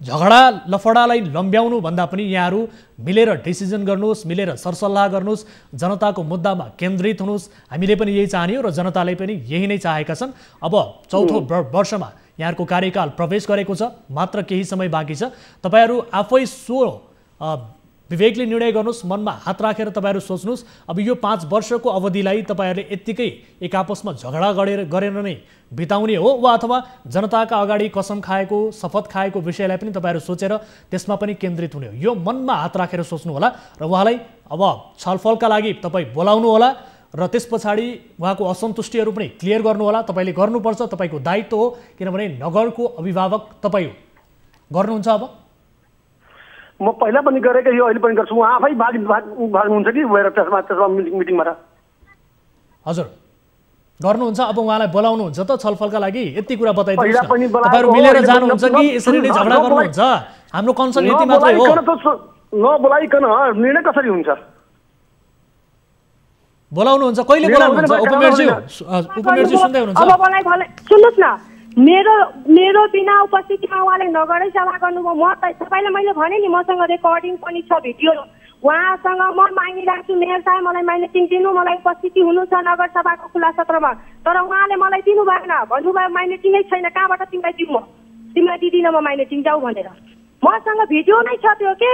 झगडा लफडालाई लम्ब्याउनु भन्दा पनि यहाँहरु मिलेर डिसिजन गर्नुस् मिलेर सरसल्लाह गर्नुस् जनताको मुद्दामा केन्द्रित हुनुस् हामीले पनि यही चाहने हो र जनताले पनि यही नै चाहेका छन् अब चौथो वर्षमा यहाँहरुको कार्यकाल प्रवेश गरेको छ मात्र केही समय बाँकी छ तपाईहरु आफै विवेकले निर्णय गर्नुस् मनमा हात राखेर तपाईहरु सोच्नुस् अब यो 5 वर्षको अवधिलाई तपाईहरुले यतिकै एक आपसमा झगडा गरेर नै बिताउने हो वा अथवा जनताका अगाडि कसम खाएको शपथ खाएको विषयलाई पनि तपाईहरु सोचेर त्यसमा पनि केन्द्रित हुने हो यो मनमा हात राखेर सोच्नु होला र उहाँलाई अब छलफलका लागि तपाई बोलाउनु होला र त्यसपछि उहाँको असन्तुष्टिहरू पनि क्लियर गर्नु होला तपाईले गर्नुपर्छ तपाईको दायित्व हो किनभने नगरको अभिभावक तपाई हो गर्नुहुन्छ अब म पहिला पनि गरेको यो अहिले पनि गर्छु उहाँ आफै भाग्नुहुन्छ कि गएर त्यसमा मिटिङमा हजुर गर्नुहुन्छ अब उहाँलाई बोलाउनुहुन्छ त छलफलका लागि यति कुरा बताइदिनुस् न तपाईहरु मिलेर जानुहुन्छ कि यसरी नै झगडा गर्नुहुन्छ हाम्रो कन्सर्न यति मात्रै हो नबोलाइकन निर्णय कसरी हुन्छ बोलाउनुहुन्छ कहिले बोलाउनुहुन्छ उपमेयरज्यू सुन्दै हुनुहुन्छ अब मलाई सुन्नुस् न मेरो बिना उपस्थितिमा उहाँले नगरै सभा गर्नुभयो म तपाईलाई मैले भने नि मसँग रेकर्डिङ पनि छ भिडियो उहाँसँग म मागिरहेको छु मेयर साहब मलाई माइनेटिङ दिनु मलाई उपस्थिति हुनु छ नगर सभाको खुला सत्रमा तर उहाँले मलाई दिनु भएन भन्नुभयो माइनेटिङै छैन कहाँबाट तिमीलाई दिउँ म तिमीलाई दिदिन म माइनेटिङ जाऊ भनेर मसँग भिडियो नै छ त्यो के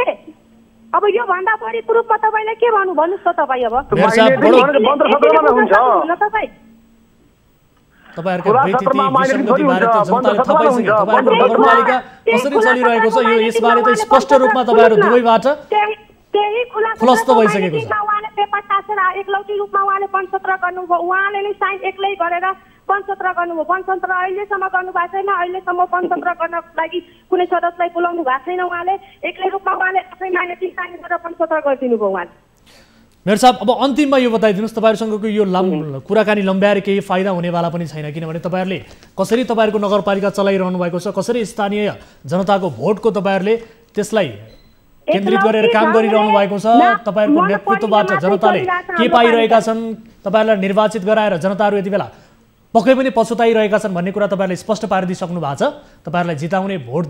अब यो भन्दा बढी प्रुफमा तपाईलाई के भन्नुस् त तपाई अब तपाईहरुको व्यक्तिगत विसङ्गति बारे त जनताले थाहा पाइसके तपाईहरुको नगरपालिका कसरी चलिरहेको छ यो यसबारे त स्पष्ट रूपमा तपाईहरु दुवैबाट खुलस्त भइसकेको छ उहाँले पेपर टासेर एकलौटी रूपमा उहाँले पञ्चत्र गर्नुभयो उहाँले नै साइन एक्लै गरेर पञ्चत्र गर्नुभयो पञ्चत्र अहिलेसम्म गर्नु भएको छैन अहिलेसम्म पञ्चत्र गर्नको लागि कुनै सदस्यलाई बोलाउनु भएको छैन उहाँले एक्लै रूपमा उहाँले आफै माइनेटिङ साइन गरेर पञ्चत्र गरिदिनु भयो उहाँले मेयर साहब अब अन्तिममा यो बताइदिनुस् तपाईहरुसँगको यो कुराकानी लम्ब्याएर केही फाइदा हुनेवाला पनि छैन किनभने तपाईहरुले कसरी तपाईहरुको नगरपालिका चलाइरहनु भएको छ कसरी स्थानीय जनताको भोटको तपाईहरुले त्यसलाई केन्द्रित गरेर काम गरिरहनु भएको छ तपाईहरुको नेतृत्वबाट जनताले के पाइरहेका छन् तपाईहरुलाई निर्वाचित गराएर जनताहरु यति बेला पक्कै पनि पछुताइरहेका छन् भन्ने कुरा तपाईहरुले स्पष्ट पारिदिसक्नु भएको छ तपाईहरुलाई जिताउने भोट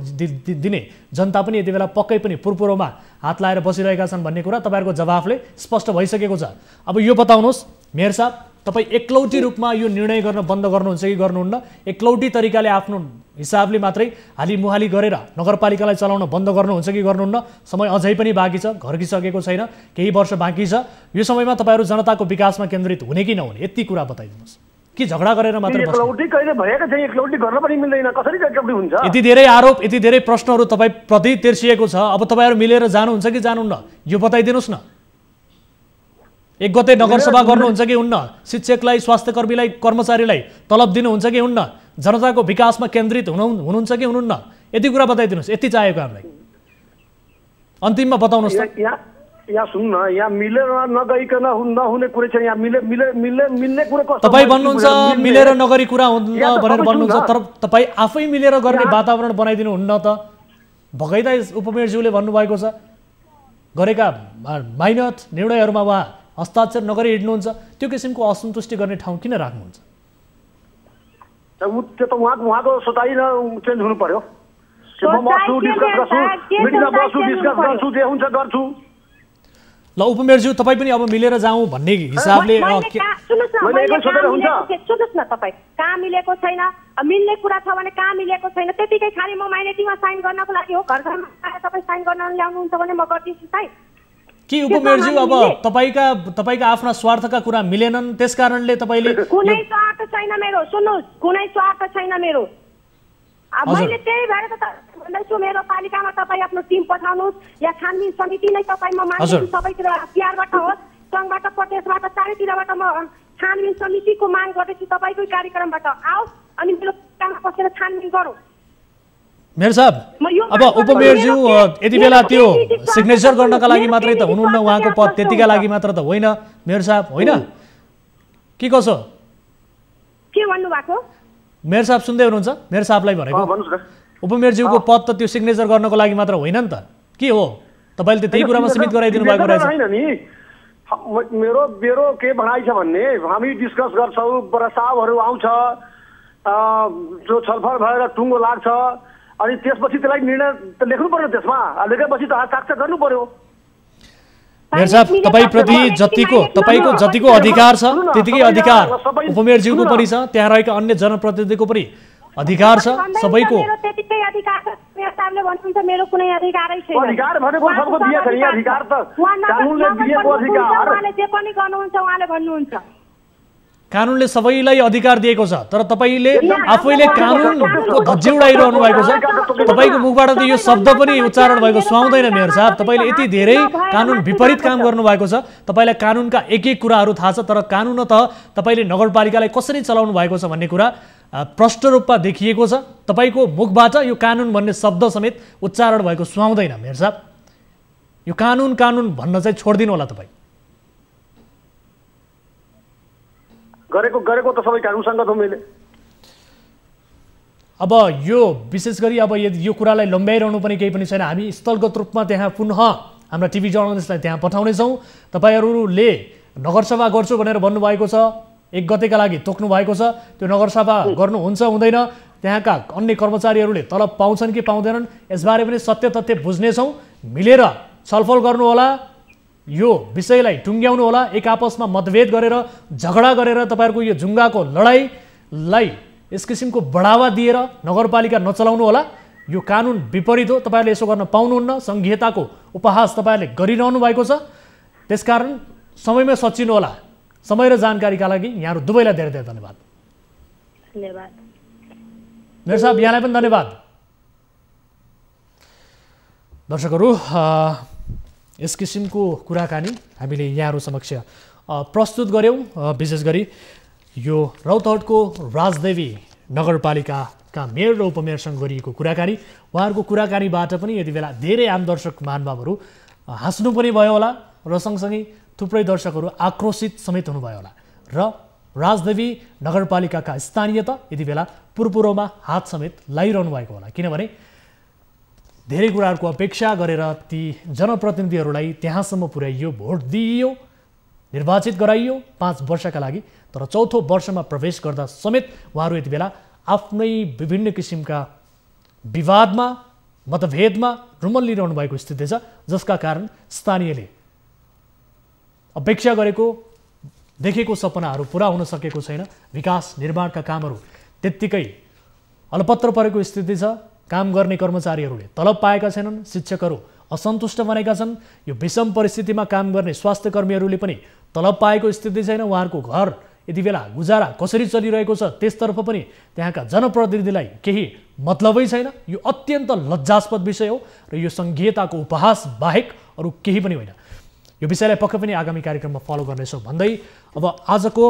दिने जनता पनि यति बेला पक्कै पनि पुरपुरोमा हात लाएर बसिरहेका छन् भन्ने कुरा तपाईहरुको जवाफले स्पष्ट भइसकेको छ अब यो बताउनुस् मेयर साहब तपाई एकलौटी रूपमा यो निर्णय गर्न बन्द गर्नुहुन्छ कि गर्नुहुन्न एकलौटी तरिकाले आफ्नो हिसाबले मात्रै हालिमुहाली गरेर नगरपालिकालाई चलाउन बन्द गर्नुहुन्छ कि गर्नुहुन्न समय अझै पनि बाँकी छ घर्किसकेको छैन केही वर्ष बाँकी छ यो समयमा तपाईहरु जनताको विकासमा केन्द्रित हुने कि नहुने यति कुरा बताइदिनुस् कि झगडा गरेर मात्र बस्नु एकलौटी कहिले भएका छैन एकलौटी गर्न पनि मिल्दैन कसरी एकलौटी हुन्छ यति धेरै आरोप यति धेरै प्रश्नहरू तपाई प्रति तेर्सिएको छ अब तपाईहरु मिलेर जानुहुन्छ कि जानुहुन्न यो बताइदिनुस् न एक गते नगरसभा गर्नुहुन्छ कि हुन्न शिक्षकलाई स्वास्थ्यकर्मीलाई कर्मचारीलाई तलब दिनुहुन्छ कि हुन्न जनताको विकासमा केन्द्रित हुनुहुन्छ कि हुनुहुन्न यति कुरा बताइदिनुस् यति चाहेको हामीलाई अन्तिममा बताउनुस् त यहाँ सुन्न यहाँ मिलेर नगइकन नहुने कुरा छ यहाँ मिल्ने कुरा कस्तो तपाई भन्नुहुन्छ मिलेर नगरी कुरा हुन्न भनेर भन्नुहुन्छ तर तपाई आफै मिलेर गर्ने वातावरण बनाइदिनु हुन्न त भगैदा उपमेयरज्यूले भन्नुभएको छ गरेका माइनर निर्णयहरुमा उहाँ हस्ताक्षर नगरी हिड्नुहुन्छ त्यो किसिमको असन्तुष्टि गर्ने ठाउँ किन राख्नुहुन्छ त्यो त उहाँको सोचाइ चेन्ज हुनु पर्यो म बस्छु डिस्कस गर्छु मिटिङमा बस्छु डिस्कस गर्छु जे हुन्छ गर्छु ल उपमेयरज्यू तपाईँ पनि अब मिलेर जाउँ भन्ने हिसाबले सुन्नुहोस् न तपाईँ कहाँ मिलेको छैन मिल्ने कुरा छ भने कहाँ मिलेको छैन त्यतिकै खालि म माइनेटिङमा साइन गर्नको लागि हो घर घरमा आएर तपाईँ साइन गर्न ल्याउनुहुन्छ भने म गरिदिन्छु साइन के उपमेयरज्यू अब तपाईका आफ्ना स्वार्थका कुरा मिलेनन् त्यसकारणले तपाईले कुनै स्वार्थ छैन मेरो सुन्नुहोस् कुनै स्वार्थ छैन मेरो मैले त्यही भएर त भन्दैछु मेरो पालिकामा तपाईँ आफ्नो टिम पठाउनुहोस् या छानबिन समिति नै तपाईँ म मान्छु सबैतिर बिहारबाट होस् सङ्घबाट प्रदेशबाट चारैतिरबाट म छानबिन समितिको माग गर्दैछु तपाईँकै कार्यक्रमबाट आओस् अनि मेरो पालिकामा बसेर छानबिन गरौँ मेयर साहब अब उपमेयरज्यू यति बेला त्यो सिग्नेचर गर्नका लागि मात्रै त हुनुहुन्न उहाँको पद त्यतिका लागि मात्र त होइन मेयर साहब होइन के कसो के भन्नु भएको मेयर साहब सुन्दै हुनुहुन्छ मेयर साहबलाई भनेको उपमेयरज्यूको पद त त्यो सिग्नेचर गर्नको लागि मात्र होइन नि त के हो तपाईँले त त्यही कुरामा सीमित गराइदिनु भएको रहेछ मेरो मेरो के भनाइ छ भन्ने हामी डिस्कस गर्छौँ प्रस्तावहरू आउँछ जो छलफल भएर टुङ्गो लाग्छ अनि त्यसपछि त्यसलाई निर्णय लेख्नु पर्यो त्यसमा लेखेपछि त हस्ताक्षर गर्नु पर्यो मेयर साहब तपाईप्रति तपाईको जतिको अधिकार छ त्यतिकै अधिकार उपमेयरज्यूको पनि छ त्यहाँ रहेका अन्य जनप्रतिनिधिको पनि अधिकार छ सबैको त्यतिकै अधिकार छ मेयर साहबले भन्नुहुन्छ मेरो कुनै अधिकारै छैन अधिकार भनेको सबको दिएको छ अधिकार त कानुनले दिएको अधिकार उहाँले जे पनि गर्नुहुन्छ उहाँले भन्नुहुन्छ कानुनले सबैलाई अधिकार दिएको छ तर तपाईले आफैले कानुनको धज्जी उडाइरहनु भएको छ तपाईको मुखबाट त यो शब्द पनि उच्चारण भएको सुहाउँदैन मेयर साहब तपाईले यति धेरै कानुन विपरीत काम गर्नु भएको छ तपाईलाई कानुनका एक एक कुराहरू थाहा छ तर कानुन त तपाईले नगरपालिकालाई कसरी चलाउनु भएको छ भन्ने कुरा प्रष्ट रूपमा देखिएको छ तपाईको मुखबाट यो कानुन भन्ने शब्द समेत उच्चारण भएको सुहाउँदैन मेयर साहब यो कानुन कानुन भन्न चाहिँ छोड्दिनु होला तपाईँ गरेको त सबै कानुनसँग हो मैले अब यो विशेष गरी अब यो कुरालाई लम्ब्याइरहनु पनि केही पनि छैन हामी स्थलगत रूपमा त्यहाँ पुनः हाम्रा टिभी जर्नलिस्टलाई त्यहाँ पठाउनेछौँ तपाईहरूले नगरसभा गर्छु भनेर भन्नुभएको छ 1 गतेका लागि तोक्नु भएको छ त्यो नगरसभा गर्नुहुन्छ हुँदैन त्यहाँका अन्य कर्मचारीहरूले तलब पाउँछन् कि पाउँदैनन् यसबारे पनि सत्य तथ्य बुझ्नेछौँ मिलेर छलफल गर्नु होला यो विषयलाई टुङ्ग्याउनु होला एक आपसमा मतभेद गरेर झगडा गरेर तपाईहरुको यो जुङ्गाको लडाईलाई यस किसिमको बढावा दिएर नगरपालिका नचलाउनु होला यो कानुन विपरीत हो तपाईहरुले यसो गर्न पाउनुहुन्न संघीयताको उपहास तपाईहरुले गरिरहनु भएको छ त्यसकारण समयमै सचिनु होला समय र जानकारीका लागि यहाँहरु दुवैलाई धेरै धेरै धन्यवाद धन्यवाद मेयर साहब यहाँलाई पनि धन्यवाद दर्शकहरु यस किसिमको कुराकानी हामीले यहाँहरु समक्ष प्रस्तुत गर्यौं विशेष गरी यो रौतहटको राजदेवी नगरपालिकाका मेयर र उपमेयरसँग गरिएको कुराकानी उहाँहरुको कुराकानीबाट पनि यति बेला धेरै आम दर्शक महानुभावहरु हाँस्नु पनि भयो होला र सँगसँगै थुप्रै दर्शकहरु आक्रोशित समेत हुनुभयो होला र राजदेवी नगरपालिकाका स्थानीय त यति बेला पुरपुरोमा हात समेत लागिरहनु भएको होला किनभने धेरै कुराहरुको अपेक्षा गरेर ती जनप्रतिनिधिहरुलाई त्यहाँसम्म पुर्याइयो भोट दिइयो निर्वाचित गराइयो 5 वर्षका लागि तर चौथो वर्षमा प्रवेश गर्दा समेत उहाँहरु यति बेला आफ्नै विभिन्न किसिमका विवादमा मतभेदमा रुमल्लिरहनु भएको स्थिति छ जसका कारण स्थानीयले अपेक्षा गरेको देखेको सपनाहरु पूरा हुन सकेको छैन विकास निर्माणका कामहरु त्यत्तिकै अलपत्र परेको स्थिति छ काम गर्ने कर्मचारीहरूले तलब पाएका छैनन् शिक्षकहरू असन्तुष्ट बनेका छन् यो विषम परिस्थितिमा काम गर्ने स्वास्थ्य कर्मीहरूले पनि तलब पाएको स्थिति छैन उहाँहरुको घर यति बेला गुजारा कसरी चलिरहेको छ त्यसतर्फ पनि त्यहाँका जनप्रतिनिधिलाई केही मतलबै छैन यो अत्यन्त लज्जास्पद विषय हो र यो संघीयताको उपहास बाहेक अरु केही पनि होइन यो विषयलाई पक्कै पनि आगामी कार्यक्रममा फलो गर्नेछौँ भन्दै अब आजको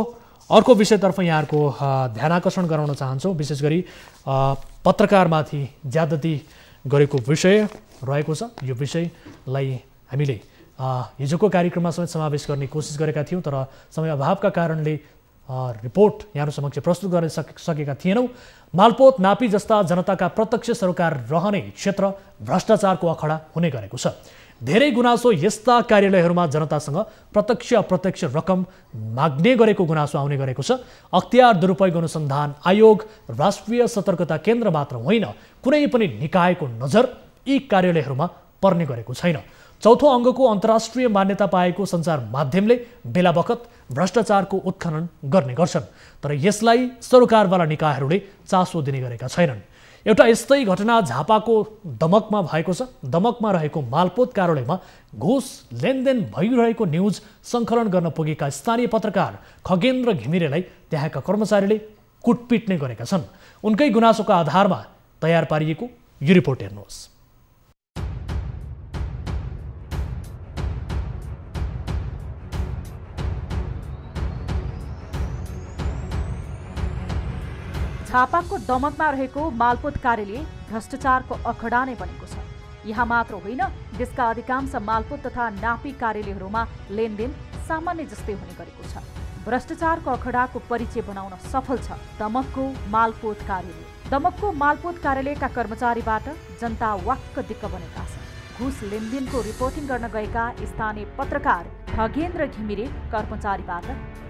अर्को विषयतर्फ यहाँहरुको ध्यान आकर्षण गराउन चाहन्छौँ विशेष गरी पत्रकारमाथि ज्यादती गरेको विषय रहेको छ यो विषयलाई हामीले हिजोको कार्यक्रममा समेत समावेश गर्ने कोसिस गरेका थियौं तर समय अभावका कारणले रिपोर्ट यहाँहरु समक्ष प्रस्तुत गर्न सकेका थिएनौं मालपोत नापी जस्ता जनताका प्रत्यक्ष सरोकार रहने क्षेत्र भ्रष्टाचारको अखडा हुने गरेको छ धेरै गुनासो यस्ता कार्यालयहरूमा जनतासँग प्रत्यक्ष अप्रत्यक्ष रकम माग्ने गरेको गुनासो आउने गरेको छ। अख्तियार दुरुपयोग अनुसन्धान आयोग राष्ट्रिय सतर्कता केन्द्र मात्र होइन, कुनै पनि निकायको नजर यी कार्यालयहरूमा पर्ने गरेको छैन। चौथो अङ्गको अन्तर्राष्ट्रिय मान्यता पाएको सञ्चार माध्यमले बेला बखत भ्रष्टाचारको उत्खनन गर्ने गर्छन्, तर यसलाई सरकारवाला निकायहरूले चासो दिने गरेका छैनन्। एउटा यस्तै घटना झापाको दमकमा भएको छ। दमकमा रहेको मालपोत कार्यालयमा घुस लेनदेन भइरहेको न्युज सङ्कलन गर्न पुगेका स्थानीय पत्रकार खगेन्द्र घिमिरेलाई त्यहाँका कर्मचारीले कुटपिट्ने गरेका छन्। उनकै गुनासोका आधारमा तयार पारिएको यो रिपोर्ट हेर्नुहोस्। झापाको दमकमा रहेको मालपोत कार्यालय भ्रष्टाचारको अखडा नै बनेको छ। यहाँ मात्र होइन, देशका अधिकांश मालपोत तथा नापी कार्यालयहरूमा लेनदेन सामान्य जस्तै हुने गरेको छ। भ्रष्टाचारको अखडाको परिचय बनाउन सफल छ दमकको मालपोत कार्यालय। दमकको मालपोत कार्यालयका कर्मचारीबाट जनता वाक्क दिक्क बनेका छन्। घुस लेनदेनको रिपोर्टिङ गर्न गएका स्थानीय पत्रकार खगेन्द्र घिमिरे कर्मचारीबाट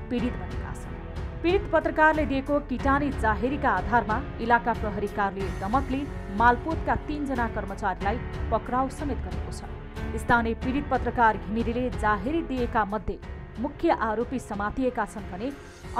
पीडित बनेका छन्। पीडित पत्रकारले दिएको किटानी जाहेरीका आधारमा इलाका प्रहरी कार्यालय दमकले मालपोतका 3 जना कर्मचारीलाई पक्राउ समेत गरेको छ। स्थानीय पीडित पत्रकार घिमिरेले जाहेरी दिएका मध्ये मुख्य आरोपी समातिएका छन् भने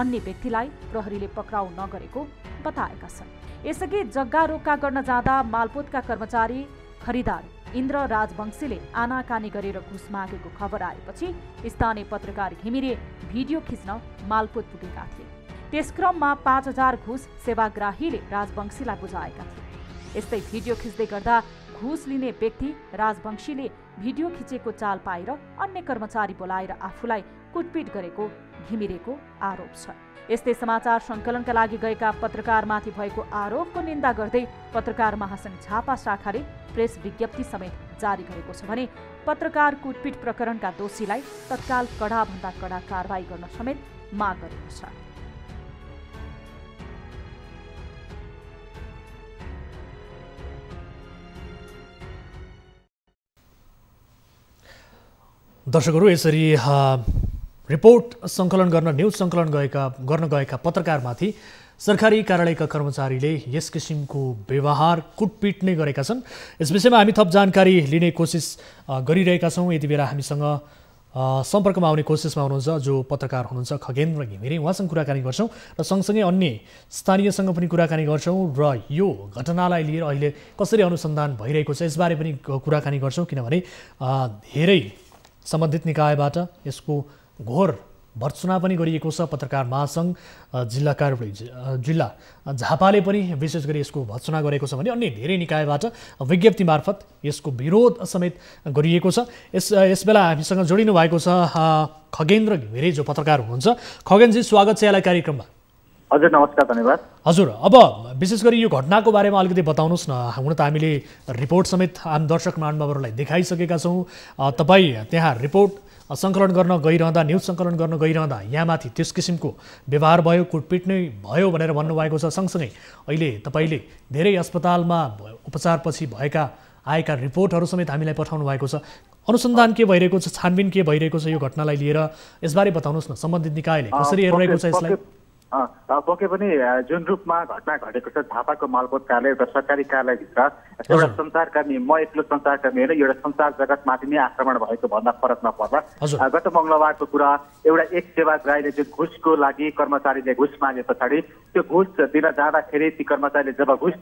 अन्य व्यक्तिलाई प्रहरीले पक्राउ नगरेको बताएका छन्। यसअघि जग्गा रोका गर्न जाँदा मालपोतका कर्मचारी खरिदार इन्द्र राजवंशीले आनाकानी गरेर घुस मागेको खबर आएपछि स्थानीय पत्रकार घिमिरे भिडियो खिच्न मालपोत पुगेका थिए। त्यसक्रममा 5000 घुस सेवाग्राहीले राजवंशीलाई बुझाएका थिए। यस्तै भिडियो खिच्दै गर्दा घुस लिने व्यक्ति राजवंशीले भिडियो खिचेको चाल पाएर अन्य कर्मचारी बोलाएर आफूलाई कुटपिट गरेको घिमिरेको आरोप छ। यस्तै समाचार सङ्कलनका लागि गएका पत्रकारमाथि भएको आरोपको निन्दा गर्दै पत्रकार महासङ्घ झापा शाखाले प्रेस विज्ञप्ति समेत जारी गरेको छ भने पत्रकार कुटपिट प्रकरणका दोषीलाई तत्काल कडाभन्दा कडा कारवाही गर्न समेत माग गरेको छ। दर्शकहरू, यसरी रिपोर्ट सङ्कलन गर्न न्युज सङ्कलन गर्न गएका पत्रकारमाथि सरकारी कार्यालयका कर्मचारीले यस किसिमको व्यवहार कुटपिट नै गरेका छन्। यस विषयमा हामी थप जानकारी लिने कोसिस गरिरहेका छौँ। यति बेला हामीसँग सम्पर्कमा आउने कोसिसमा हुनुहुन्छ जो पत्रकार हुनुहुन्छ खगेन्द्र घिमिरे, उहाँसँग कुराकानी गर्छौँ र सँगसँगै अन्य स्थानीयसँग पनि कुराकानी गर्छौँ र यो घटनालाई लिएर अहिले कसरी अनुसन्धान भइरहेको छ यसबारे पनि कुराकानी गर्छौँ, किनभने धेरै सम्बन्धित निकायबाट यसको घोर भर्त्सना पनि गरिएको छ। पत्रकार महासङ्घ जिल्ला कार्यालय जिल्ला झापाले पनि विशेष गरी यसको भर्त्सना गरेको छ भने अन्य धेरै निकायबाट विज्ञप्ति मार्फत यसको विरोध समेत गरिएको छ। यस बेला हामीसँग जोडिनु भएको छ खगेन्द्र घिमिरे जो पत्रकार हुनुहुन्छ। खगेनजी, स्वागत छ यहाँलाई कार्यक्रममा। हजुर, नमस्कार, धन्यवाद। हजुर, अब विशेष गरी यो घटनाको बारेमा अलिकति बताउनुहोस् न। हुन त हामीले रिपोर्ट समेत आम दर्शक महानुभावहरूलाई देखाइसकेका छौँ। तपाईँ त्यहाँ रिपोर्ट सङ्कलन गर्न गइरहँदा, न्युज सङ्कलन गर्न गइरहँदा यहाँमाथि त्यस किसिमको व्यवहार भयो, कुटपिट नै भयो भनेर भन्नुभएको छ। सँगसँगै अहिले तपाईँले धेरै अस्पतालमा उपचारपछि आएका रिपोर्टहरू समेत हामीलाई पठाउनु भएको छ। अनुसन्धान के भइरहेको छ, छानबिन के भइरहेको छ यो घटनालाई लिएर यसबारे बताउनुहोस् न। सम्बन्धित निकायले कसरी हेरिरहेको छ यसलाई? पक्कै पनि जुन रूपमा घटना घटेको छ झापाको मालपोत कार्यालय एउटा सरकारी कार्यालयभित्र एउटा सञ्चारकर्मी, म एक्लो सञ्चारकर्मी होइन, एउटा सञ्चार जगतमाथि नै आक्रमण भएको भन्दा फरक नपर्दा गत मङ्गलबारको कुरा एउटा एक सेवाग्राहीले जुन घुसको लागि कर्मचारीले घुस मागे पछाडि त्यो घुस दिन जाँदाखेरि ती कर्मचारीलाई घुस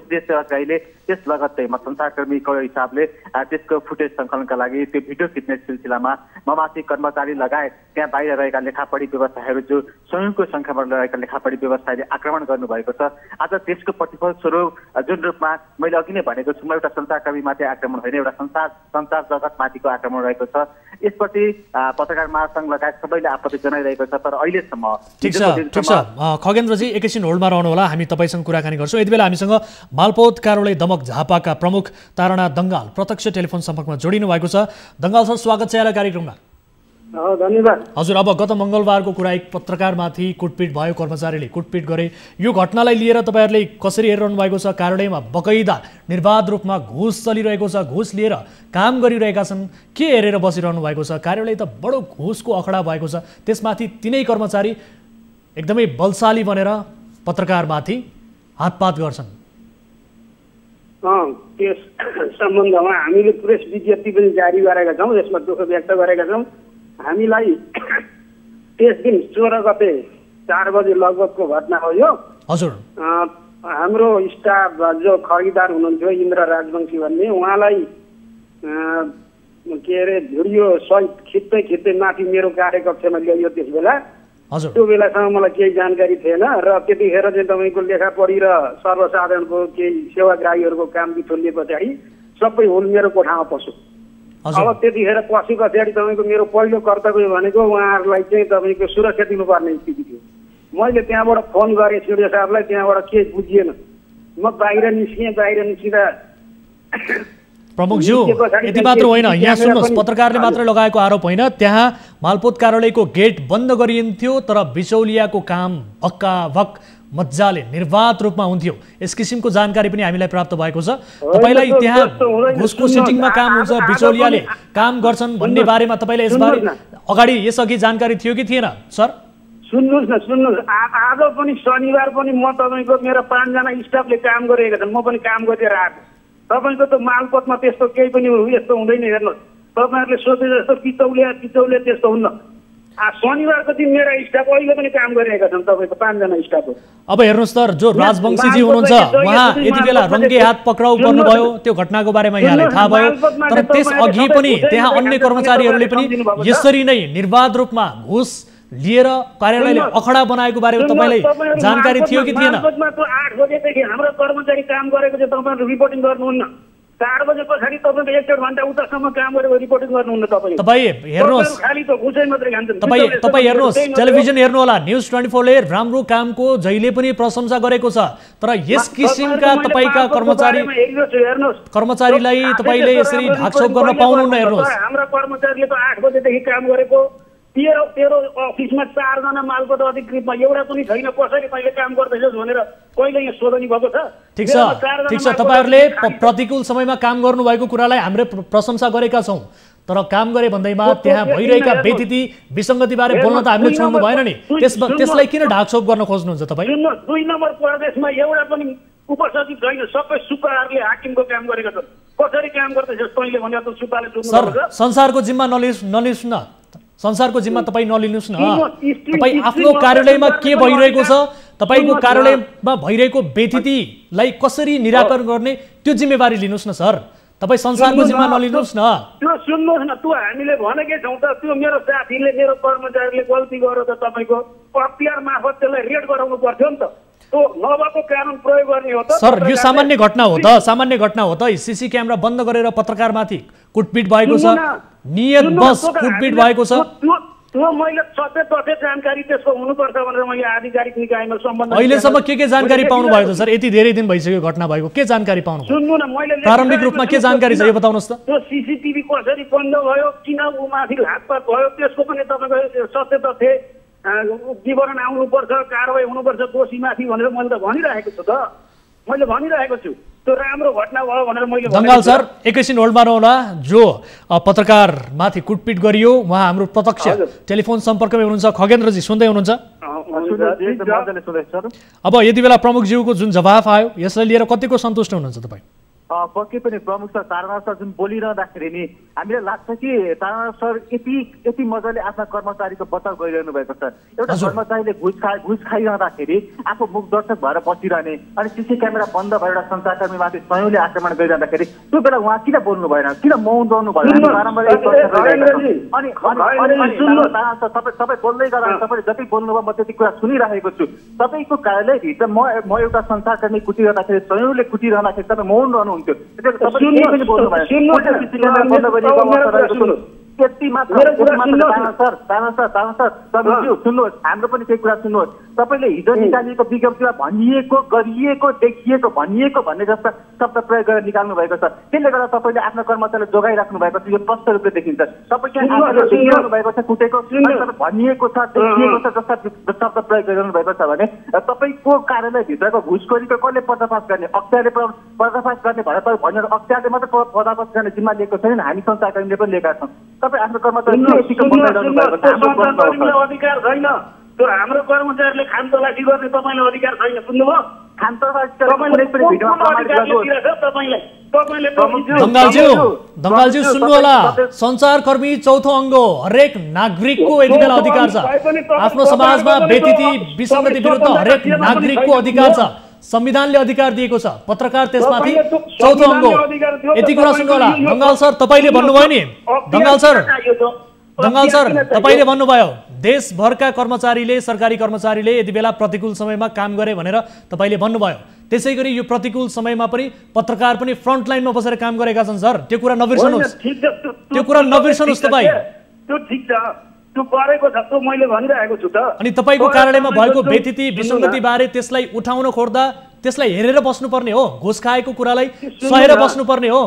दिए सेवाग्राहीले त्यस लगत्तै म सञ्चारकर्मीको हिसाबले त्यसको फुटेज सङ्कलनका लागि त्यो भिडियो खिच्ने सिलसिलामा ममाथि कर्मचारी लगायत त्यहाँ बाहिर रहेका लेखापढी व्यवसायहरू जो स्वयंको संख्यामा रहेका लेखापढी व्यवसायले आक्रमण गर्नुभएको छ। आज त्यसको प्रतिफल स्वरूप जुन रूपमा मैले अघि नै भनेको छु, एउटा सञ्चारकर्मीमाथि आक्रमण होइन, एउटा सञ्चार जगतमाथिको आक्रमण रहेको छ। यसप्रति पत्रकार महासङ्घ लगायत सबैले आपत्ति जनाइरहेको छ। तर अहिलेसम्म ठिक छ खगेन्द्रजी, एकैछिन होल्डमा रहनु होला, हामी तपाईँसँग कुराकानी गर्छौँ। यति बेला हामीसँग मालपोत कार्यालय दमक झापाका प्रमुख तारणा दङ्गाल प्रत्यक्ष टेलिफोन सम्पर्कमा जोडिनु भएको छ। दङ्गाल सर, स्वागत छ यहाँलाई कार्यक्रममा। धन्यवाद। हजुर, अब गत मङ्गलबारको कुरा, एक पत्रकारमाथि कुटपिट भयो, कर्मचारीले कुटपिट गरे। यो घटनालाई लिएर तपाईँहरूले कसरी हेरिरहनु भएको छ? कार्यालयमा बकैदा निर्वाध रूपमा घुस चलिरहेको छ, घुस लिएर काम गरिरहेका छन्, के हेरेर बसिरहनु भएको छ? कार्यालय त बडो घुसको अखडा भएको छ, त्यसमाथि तिनै कर्मचारी एकदमै बलशाली बनेर पत्रकारमाथि हातपात गर्छन्। त्यस सम्बन्धमा हामीले प्रेस विज्ञप्ति पनि जारी गरेका छौँ, यसमा दुःख व्यक्त गरेका छौँ। हामीलाई त्यस दिन 16 गते 4 बजे लगभगको घटना हो यो। हजुर, हाम्रो स्टाफ जो खरिदार हुनुहुन्थ्यो इन्द्र राजवंशी भन्ने, उहाँलाई के अरे भिडियो सहित खिच्दै माथि मेरो कार्यकक्षमा ल्याइयो। त्यस बेला त्यो बेलासम्म मलाई केही जानकारी थिएन र त्यतिखेर चाहिँ तपाईँको लेखापढी र सर्वसाधारणको केही सेवाग्राहीहरूको काम बिथोलिए पछाडि सबै हुल मेरो कोठामा पस्यो। अब त्यतिखेर पसे पछाडि तपाईँको मेरो पहिलो कर्तव्य भनेको उहाँहरूलाई चाहिँ तपाईँको सुरक्षा दिनुपर्ने स्थिति थियो। मैले त्यहाँबाट फोन गरेँ सूर्य साहबलाई, त्यहाँबाट केही बुझिएन। म बाहिर निस्किँदा प्रमुखज्यू, यति मात्र होइन, यहाँ सुन्नुहोस्, पत्रकारले मात्र लगाएको आरोप होइन, त्यहाँ मालपोत कार्यालयको गेट बन्द गरिन्थ्यो तर बिचौलियाको काम भक्काभक मजाले निर्वाध रूपमा हुन्थ्यो। यस किसिमको जानकारी पनि हामीलाई प्राप्त भएको छ। तपाईँलाई त्यहाँ घुसको सिटिङमा काम हुन्छ, बिचौलियाले काम गर्छन् भन्ने बारेमा तपाईँलाई यसबारे अगाडि यसअघि जानकारी थियो कि थिएन सर? सुन्नुहोस्, आज पनि शनिबार पनि म तपाईँको मेरो 5 जना स्टाफले काम गरिरहेका छन्, म पनि काम गरेर आएको। तपाईँको त मालपोतमा त्यस्तो केही पनि यस्तो हुँदैन। हेर्नुहोस्, तपाईँहरूले सोचे जस्तो पिचौलिया त्यस्तो हुन्न। शनिबारको दिन मेरा स्टाफ अहिले पनि काम गरिरहेका छन्, तपाईँको 5 जना स्टाफ। अब हेर्नुहोस् सर, जो राजवंशीजी हुनुहुन्छ उहाँ यति बेला रङ्गे हात पक्राउ पर्नुभयो, त्यो घटनाको बारेमा यहाँलाई थाहा भयो, तर त्यस अघि पनि त्यहाँ अन्य कर्मचारीहरूले पनि यसरी नै निर्वाध रूपमा घुस लिएर कार्यालयले अखडा बनाएको बारेमा तपाईँलाई जानकारी थियो कि थिएन? 8 बजेदेखि हाम्रो कर्मचारी काम गरेको चाहिँ तपाईँहरू रिपोर्टिङ गर्नुहुन्न। 4 बजे पछाडि तपाईँको 1-1.5 घण्टा उतासम्म काम गरेको रिपोर्टिङ गर्नुहुन्न। तपाईँ हेर्नुहोस्, तपाईँ हेर्नुहोस्, टेलिभिजन हेर्नु होला, न्युज 24 ले राम्रो कामको जहिले पनि प्रशंसा गरेको छ, तर यस किसिमका तपाईँका कर्मचारीलाई तपाईँले यसरी ढाकछोप गर्न पाउनुहुन्न। हेर्नुहोस्, हाम्रो कर्मचारीले त 8 बजेदेखि काम गरेको, तेरो अफिसमा 4 जना मालपोत अधिकृतमा एउटा पनि छैन, कसरी कहिले काम गर्दैछस् भनेर कहिले यहाँ सोधनी भएको छ? ठिक छ, तपाईँहरूले प्रतिकूल समयमा काम गर्नुभएको कुरालाई हामीले प्रशंसा गरेका छौँ, तर काम गरे भन्दैमा त्यहाँ भइरहेका बेतिथि विसङ्गतिबारे बोल्न त हामीले छोड्नु भएन नि। त्यसलाई किन ढाकछोप गर्न खोज्नुहुन्छ तपाईँ? 2 नम्बर प्रदेशमा एउटा पनि उपसचिव छैन, सबै सुक्खाहरूले हाकिमको काम गरेका छन्। कसरी काम गर्दैछस् तैँले भनेर त सुक्खाले सोध्नु। संसारको जिम्मा नलिनुहोस् न, संसारको जिम्मा तपाईँ नलिनुहोस् न। तपाईँ आफ्नो कार्यालयमा के भइरहेको छ, तपाईँको कार्यालयमा भइरहेको बेथितिलाई कसरी निराकरण गर्ने त्यो जिम्मेवारी लिनुहोस् न सर। तपाईँ संसारको जिम्मा नलिनुहोस् न। त्यो सुन्नुहोस् न, त्यो हामीले भनेकै छौँ त, त्यो मेरो साथीले मेरो कर्मचारीले गल्ती गर्यो त तपाईँको अख्तियार मार्फत त्यसलाई रेड गराउनु पर्थ्यो नि त। नभएको कानुन प्रयोग गर्ने हो त सर। यो सामान्य घटना हो त, सामान्य घटना हो त। सीसी क्यामेरा बन्द गरेर पत्रकारमाथि कुटपिट भएको छ, नियत बस कुटपिट भएको छ। त्यो मैले सचेत जानकारी त्यसको हुनुपर्छ भनेर मैले आधिकारिक निकायमा सम्बन्ध। अहिलेसम्म के जानकारी पाउनु भयो त सर? यति धेरै दिन भइसक्यो घटना भएको, के जानकारी पाउनु? सुन्नु न, मैले प्रारम्भिक रूपमा के जानकारी छ यो बताउनुहोस् त। त्यो सीसीटीभी कसरी बन्द भयो, किन उमाथि हातपात भयो, त्यसको पनि तपाईँको सत्य तथ्य विवरण आउनुपर्छ, कारवाही हुनुपर्छ दोषीमाथि भनेर मैले त भनिरहेको छु त। मैले भनिरहेको छु त्यो राम्रो घटना भयो भनेर मैले। जङ्गाल सर, एकैछिन होल्डमा रहनुहोला। जो पत्रकार माथि कुटपिट गरियो उहाँ हाम्रो प्रत्यक्ष टेलिफोन सम्पर्कमा हुनुहुन्छ। खगेन्द्रजी सुन्दै हुनुहुन्छ? अब यति बेला प्रमुखज्यूको जुन जवाफ आयो यसलाई लिएर कतिको सन्तुष्ट हुनुहुन्छ तपाईँ? पक्कै पनि प्रमुख सर, तारानाथ सर जुन बोलिरहँदाखेरि नि हामीलाई लाग्छ कि तारानाथ सर यति मजाले आफ्ना कर्मचारीको बचाउ गरिरहनु भएको छ। एउटा कर्मचारीले घुस खाइरहँदाखेरि आफू मुख दर्शक भएर बसिरहने अनि सीसी क्यामेरा बन्द भएर एउटा सञ्चारकर्मीमाथि स्वयंले आक्रमण गरिरहँदाखेरि त्यो बेला उहाँ किन बोल्नु भएन, किन मौन रहनु भएन? तपाईँ बोल्दै गर्दा तपाईँले जति बोल्नुभयो म त्यति कुरा सुनिरहेको छु। तपाईँको कार्यालयभित्र म एउटा सञ्चारकर्मी कुटिरहँदाखेरि स्वयंले कुटिरहँदाखेरि तपाईँ मौन रहनु। त्यति मात्र मेरो कुरा सुन्नुहोस्, हाम्रो पनि केही कुरा सुन्नुहोस्। तपाईँले हिजो निकालिएको विज्ञप्तिमा भनिएको, गरिएको, देखिएको, भनिएको भन्ने जस्ता शब्द प्रयोग गरेर निकाल्नु भएको छ। त्यसले गर्दा तपाईँले आफ्नो कर्मचारीलाई जोगाइराख्नु भएको छ। यो स्पष्ट रूपले देखिन्छ। तपाईँले देखिरहनु भएको छ कुटेको, भनिएको छ, देखिएको छ जस्ता शब्द प्रयोग गरिरहनु भएको छ भने तपाईँको कार्यालयभित्रको घुसखोरीको कसले पर्दाफास गर्ने? अख्तियारले पर्दाफास गर्ने भनेर अख्तियारले मात्र पर्दाफास गर्ने जिम्मा लिएको छैन, हामी संस्थाकर्मीले पनि लिएका छौँ। तपाईँ आफ्नो कर्मचारी अधिकार छैन, त्यो हाम्रो कर्मचारीले खान तलासी गर्ने तपाईँलाई अधिकार छैन। सुन्नुभयो? दङ्गालज्यू सुन्नु होला, संचारकर्मी चौथो अङ्ग हो। हरेक नागरिकको यति बेला अधिकार छ। आफ्नो समाजमा व्यतिथि विसङ्गति विरुद्ध हरेक नागरिकको अधिकार छ। संविधानले अधिकार दिएको छ। पत्रकार त्यसमाथि चौथो अङ्ग हो। यति कुरा सुन्नु होला। दङ्गाल सर तपाईँले भन्नुभयो नि, दङ्गाल सर तपाईँले भन्नुभयो देशभरका कर्मचारीले, सरकारी कर्मचारीले यति बेला प्रतिकूल समयमा काम गरे भनेर तपाईँले भन्नुभयो। त्यसै गरी यो प्रतिकूल समयमा पनि पत्रकार पनि फ्रन्ट लाइनमा बसेर काम गरेका छन् सर। त्यो कुरा नबिर्सनुहोस्, त्यो कुरा नबिर्सनुहोस् तपाईँ। त्यो ठिक छ, त्यो गरेको छ, त्यो मैले भनिरहेको छु त। अनि तपाईँको कार्यालयमा भएको व्यतिथि विसङ्गति बारे त्यसलाई उठाउन खोज्दा त्यसलाई हेरेर बस्नुपर्ने हो। घुस खाएको कुरालाई सहेर बस्नुपर्ने हो,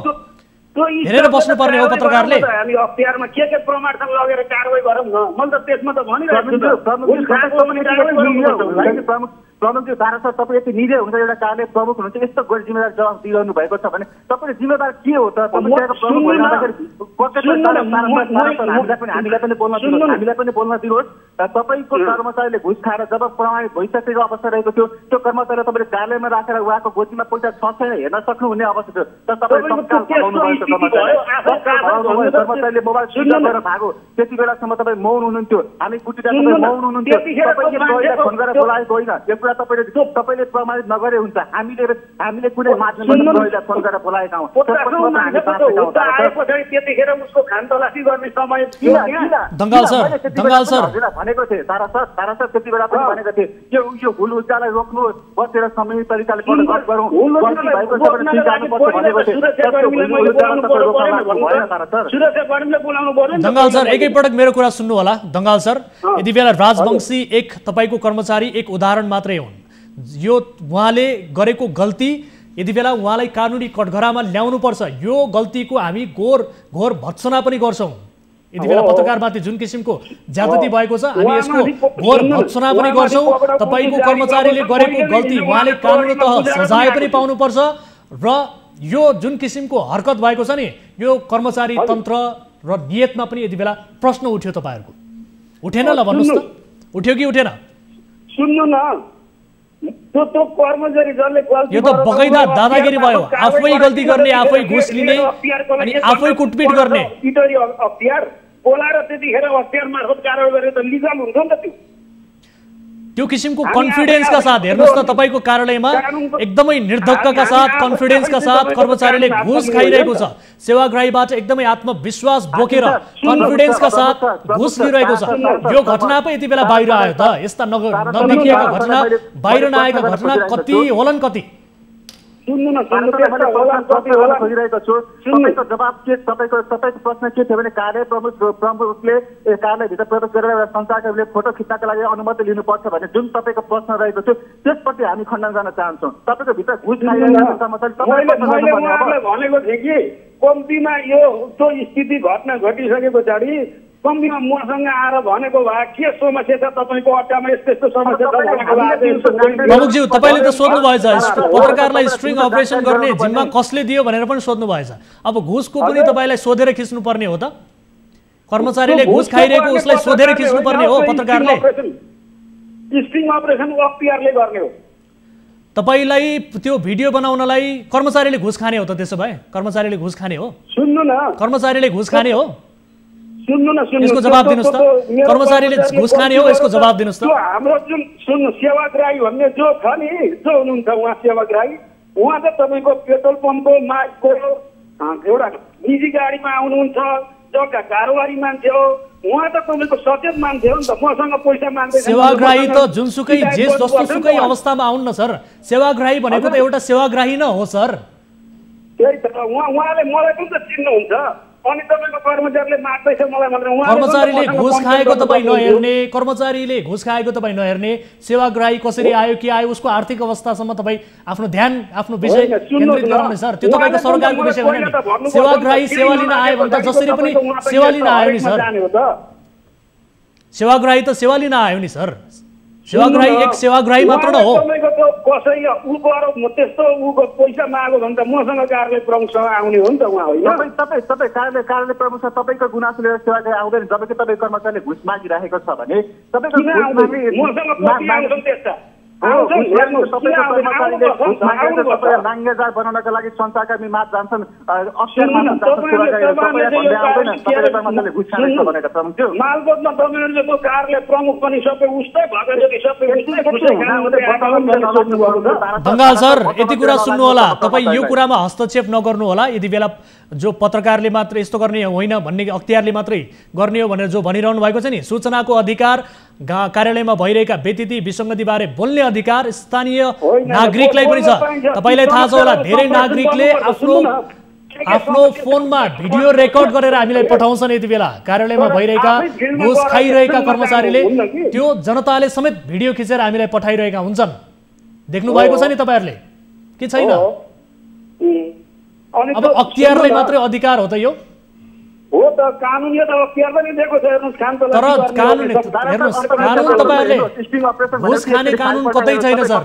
हेरेर बस्नुपर्ने हो पत्रकारले। हामी अख्तियारमा के प्रमाणसँग लगेर कारवाही गरौँ न? मैले त त्यसमा त भनिरहेको छु। प्रमुखज्यू धारा सर, तपाईँ यति निजे हुन्छ, एउटा कार्यालय प्रमुख हुनुहुन्छ, यस्तो गैर जिम्मेदार जवाब दिइरहनु भएको छ भने तपाईँले जिम्मेदार के हो त? हामीलाई पनि बोल्न दिनुहोस्। तपाईँको कर्मचारीले घुस खाएर जब प्रमाणित भइसकेको अवस्था रहेको थियो, त्यो कर्मचारीलाई तपाईँले कार्यालयमा राखेर उहाँको गोजीमा पैसा छ छैन हेर्न सक्नुहुने अवस्था थियो। तर कर्मचारीले मोबाइल स्विच अफ गरेर भागो, त्यति बेलासम्म तपाईँ मौन हुनुहुन्थ्यो। हामी कुटिँदा तपाईँ मौन हुनुहुन्थ्यो। फोन गरेर बोलाएको होइन, यो कुरा तपाईँले प्रमाणित नगरे हुन्छ। हामीले कुनै माध्यमबाट फोन गरेर बोलाएका हौँ। त्यतिखेर उसको खान तलासी गर्ने समय दङ्गाल सर भनेको थिएँ। तारा सर त्यति बेला पनि भनेको थिएँ यो हुल उज्यालाई रोक्नु, बसेर समय तरिकाले गरौँ। दङ्गाल सर एकैपटक मेरो कुरा सुन्नु होला। दङ्गाल सर, यति बेला राजवंशी एक तपाईँको कर्मचारी एक उदाहरण मात्रै हुन्। यो उहाँले गरेको गल्ती यति बेला उहाँलाई कानुनी कठघरामा ल्याउनु पर्छ। यो गल्तीको हामी घोर भत्सना पनि गर्छौँ। यति बेला पत्रकारमाथि जुन किसिमको ज्यादती भएको छ, हामी यसको घोर भत्सना पनि गर्छौँ। तपाईँको कर्मचारीले गरेको गल्ती उहाँले कानुनतः सजाय पनि पाउनुपर्छ। र यो जुन किसिमको हरकत भएको छ नि, यो कर्मचारी तन्त्र र नियतमा पनि यति बेला प्रश्न उठ्यो तपाईँहरूको। उठेन ल भन्नुहोस् त, उठ्यो कि उठेन? सुन्नु न, त्यो कर्मचारी जसले गल्ती, यो त बगैदा दादागिरी भयो। आफै गल्ती गर्ने, आफै घुस लिने अनि आफै कुटपिट गर्ने। अख्तियार बोलाएर त्यतिखेर अख्तियार मार्फत कारवाही गरेर त लिगल हुन्छ नि त। त्यो किसिमको कन्फिडेन्सका साथ हेर्नुहोस् न, तपाईँको कार्यालयमा एकदमै निर्धक्कका साथ, कन्फिडेन्सका साथ कर्मचारीले घुस खाइरहेको छ। सेवाग्राहीबाट एकदमै आत्मविश्वास बोकेर कन्फिडेन्सका साथ घुस लिइरहेको छ। यो घटना पो यति बेला बाहिर आयो त। यस्ता नदेखिएका घटना, बाहिर नआएका घटना कति होलान् कति? खोजिरहेको छु। तपाईँको जवाब के? तपाईँको प्रश्न के थियो भने कार्यालय प्रमुखले कार्यालयभित्र प्रवेश गरेर एउटा संचारकर्मीले फोटो खिच्नका लागि अनुमति लिनुपर्छ भन्ने जुन तपाईँको प्रश्न रहेको थियो, त्यसप्रति हामी खण्डन गर्न चाहन्छौँ। तपाईँको भित्र घुस भनेको थिएँ कि कम्तीमा यो त्यो स्थिति घटना घटिसके पछाडि कम्तीमा मसँग आएर भनेको भए के समस्या छ तपाईँको अड्डामा, यस्तो यस्तो समस्या छ। प्रमुखज्यू तपाईँले त सोध्नु भएछ, पत्रकारलाई स्ट्रिङ अपरेसन गर्ने जिम्मा कसले दियो भनेर पनि सोध्नु भएछ। अब घुसको पनि तपाईँलाई सोधेर खिच्नु पर्ने हो त? कर्मचारीले घुस खाइरहेको उसलाई सोधेर खिच्नु पर्ने हो पत्रकारले? स्ट्रिङ अपरेसन अख्तियारले गर्ने हो। तपाईँलाई त्यो भिडियो बनाउनलाई कर्मचारीले घुस खाने हो त? त्यसो भए कर्मचारीले घुस खाने हो? सुन्नु न, कर्मचारीले घुस खाने हो? सुन्नु न, यसको जवाब दिनुहोस् त। कर्मचारीले घुस खाने हो, यसको जवाब दिनुहोस् त। हाम्रो जुन सुन्नु सेवाग्राही भन्ने जो छ नि, जो हुनुहुन्छ उहाँ सेवाग्राही, उहाँ त तपाईँको पेट्रोल पम्पको मालिकको एउटा निजी गाडीमा आउनुहुन्छ, जग्गा कारोबारी मान्छे हो। उहाँ त तपाईँको सचेत मान्छे हो नि त। मसँग पैसा माग्दै सेवाग्राही त जुनसुकै जे जस्तोसुकै अवस्थामा आउन् न सर। सेवाग्राही भनेको त एउटा सेवाग्राही न हो सर। त्यही त, उहाँले मलाई पनि त चिन्नुहुन्छ। अनि तपाईँको कर्मचारीले माग्दैछ मलाई भनेर उहाँले कर्मचारीले घुस खाएको तपाईँ नहेर्ने, कर्मचारीले घुस खाएको तपाईँ नहेर्ने, सेवाग्राही कसरी आयो के आयो उसको आर्थिक अवस्थासम्म तपाईँ आफ्नो ध्यान आफ्नो विषय केन्द्रित गराउने सर। त्यो तपाईँको सरकारको विषय होइन नि। सेवाग्राही सेवा लिन आयो भने त जसरी पनि सेवा लिन आयो नि सर। सेवाग्राही त सेवा लिन आयो नि सर। सेवाग्राही एक सेवाग्राही मात्र न हो। तपाईँको त्यो कसैले उको त्यस्तो उको पैसा माग्यो भने त मसँग कार्यालय प्रमुखसँग आउने हो नि त उहाँ होइन। तपाईँ कार्यालय प्रमुख छ, तपाईँको गुनासो लिएर सेवाग्राही आउँदैन। जबकि तपाईँ कर्मचारीले घुस मागिरहेको छ भने तपाईँको नाङ्गेजार बनाउनका लागि संसारकर्मी मात्र जान्छन्, मालपोतमा तपाईँहरूले त्यो कार्यालय प्रमुख पनि सबै उस्तै दङ्गाल सर यति कुरा सुन्नु होला, तपाईँ यो कुरामा हस्तक्षेप नगर्नु होला। यति बेला जो पत्रकारले मात्र यस्तो गर्ने होइन भन्ने अख्तियारले मात्रै गर्ने हो भनेर जो भनिरहनु भएको छ नि, सूचनाको अधिकार, कार्यालयमा भइरहेका व्यतिथि विसङ्गतिबारे बोल्ने अधिकार स्थानीय नागरिकलाई पनि छ। तपाईँलाई थाहा छ होला, धेरै नागरिकले आफ्नो फोनमा भिडियो रेकर्ड गरेर हामीलाई पठाउँछन्। यति बेला कार्यालयमा भइरहेका घुस खाइरहेका कर्मचारीले त्यो जनताले समेत भिडियो खिचेर हामीलाई पठाइरहेका हुन्छन्। देख्नु भएको छ नि तपाईँहरूले के छैन? अब अख्तियारलाई मात्रै अधिकार हो त यो? हो त कानुनले त अख्तियार पनि दिएको छ। हेर्नुहोस् खान तर कानुन हेर्नुहोस्, कानुन तपाईँहरूले घुस खाने कानुन कतै छैन सर।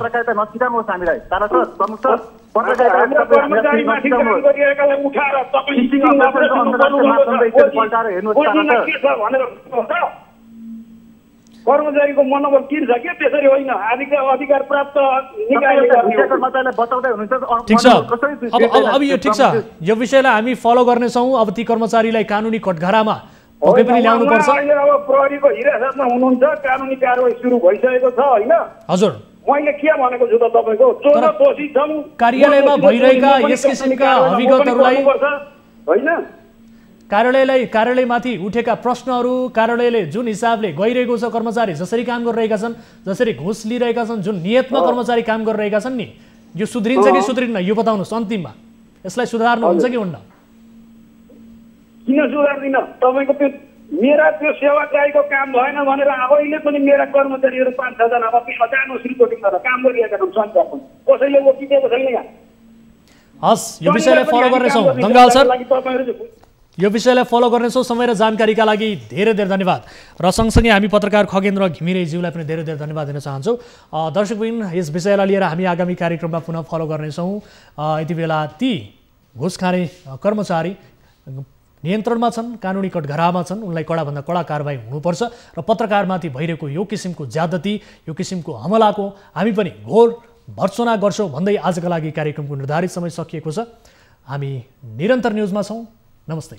कर्मचारीको मनोबल किन छ के? त्यसरी होइन, अधिकार प्राप्त ठिक छ। अब यो ठिक छ, यो विषयलाई हामी फलो गर्नेछौँ। अब ती कर्मचारीलाई कानुनी कठघरामा पक्कै पनि ल्याउनु पर्छ। अब प्रहरीको हिरासतमा हुनुहुन्छ, कानुनी कारवाही सुरु भइसकेको छ होइन? हजुर, मैले के भनेको छु त तपाईँको, चोर दोषी छन् कार्यालयमा भइरहेका यस किसिमका अभिगतहरूलाई होइन, कार्यालयमाथि उठेका प्रश्नहरू, कार्यालयले जुन हिसाबले गइरहेको छ, कर्मचारी जसरी काम गरिरहेका छन्, जसरी घुस लिइरहेका छन्, जुन नियतमा कर्मचारी काम गरिरहेका छन् नि, यो सुध्रिन्छ कि सुध्रिन्न यो बताउनुहोस्। अन्तिममा यसलाई सुधार्नुहुन्छ कि हुन्न? किन सुधार्दिन? तपाईँको त्यो मेरा त्यो सेवाग्राहीको काम भएन भनेर अहिले पनि मेरा कर्मचारीहरू 5-6 जना अचानक रिपोर्टिङ गरेर काम गरिरहेका छन् सञ्चालन। कसैले ओकिदिएको छैन यहाँ। हस्, यो विषयलाई फलो गर्नेछौँ दङ्गाल सर, यो विषयलाई फलो गर्नेछौँ। समय र जानकारीका लागि धेरै धेरै धन्यवाद। र सँगसँगै हामी पत्रकार खगेन्द्र घिमिरेज्यूलाई पनि धेरै धेरै धन्यवाद दिन चाहन्छौँ। दर्शकवृन्द, यस विषयलाई लिएर हामी आगामी कार्यक्रममा पुनः फलो गर्नेछौँ। यति बेला ती घुस खाने कर्मचारी नियन्त्रणमा छन्, कानुनी कठघरामा छन्, उनलाई कडाभन्दा कडा कारबाही हुनुपर्छ। र पत्रकारमाथि भइरहेको यो किसिमको ज्यादती, यो किसिमको हमलाको हामी पनि घोर भर्त्सना गर्छौँ भन्दै आजका लागि कार्यक्रमको निर्धारित समय सकिएको छ। हामी निरन्तर न्युजमा छौँ। नमस्ते।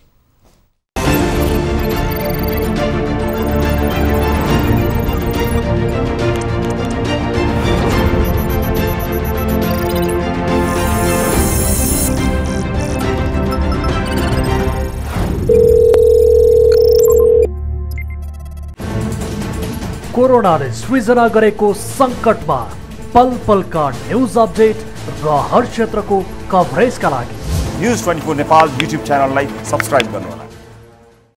कोरोनाले सृजना गरेको सङ्कटमा पल पलका न्युज अपडेट र हर क्षेत्रको कभरेजका लागि News 24 नेपाल YouTube च्यानललाई सब्स्क्राइब गर्नुहोला।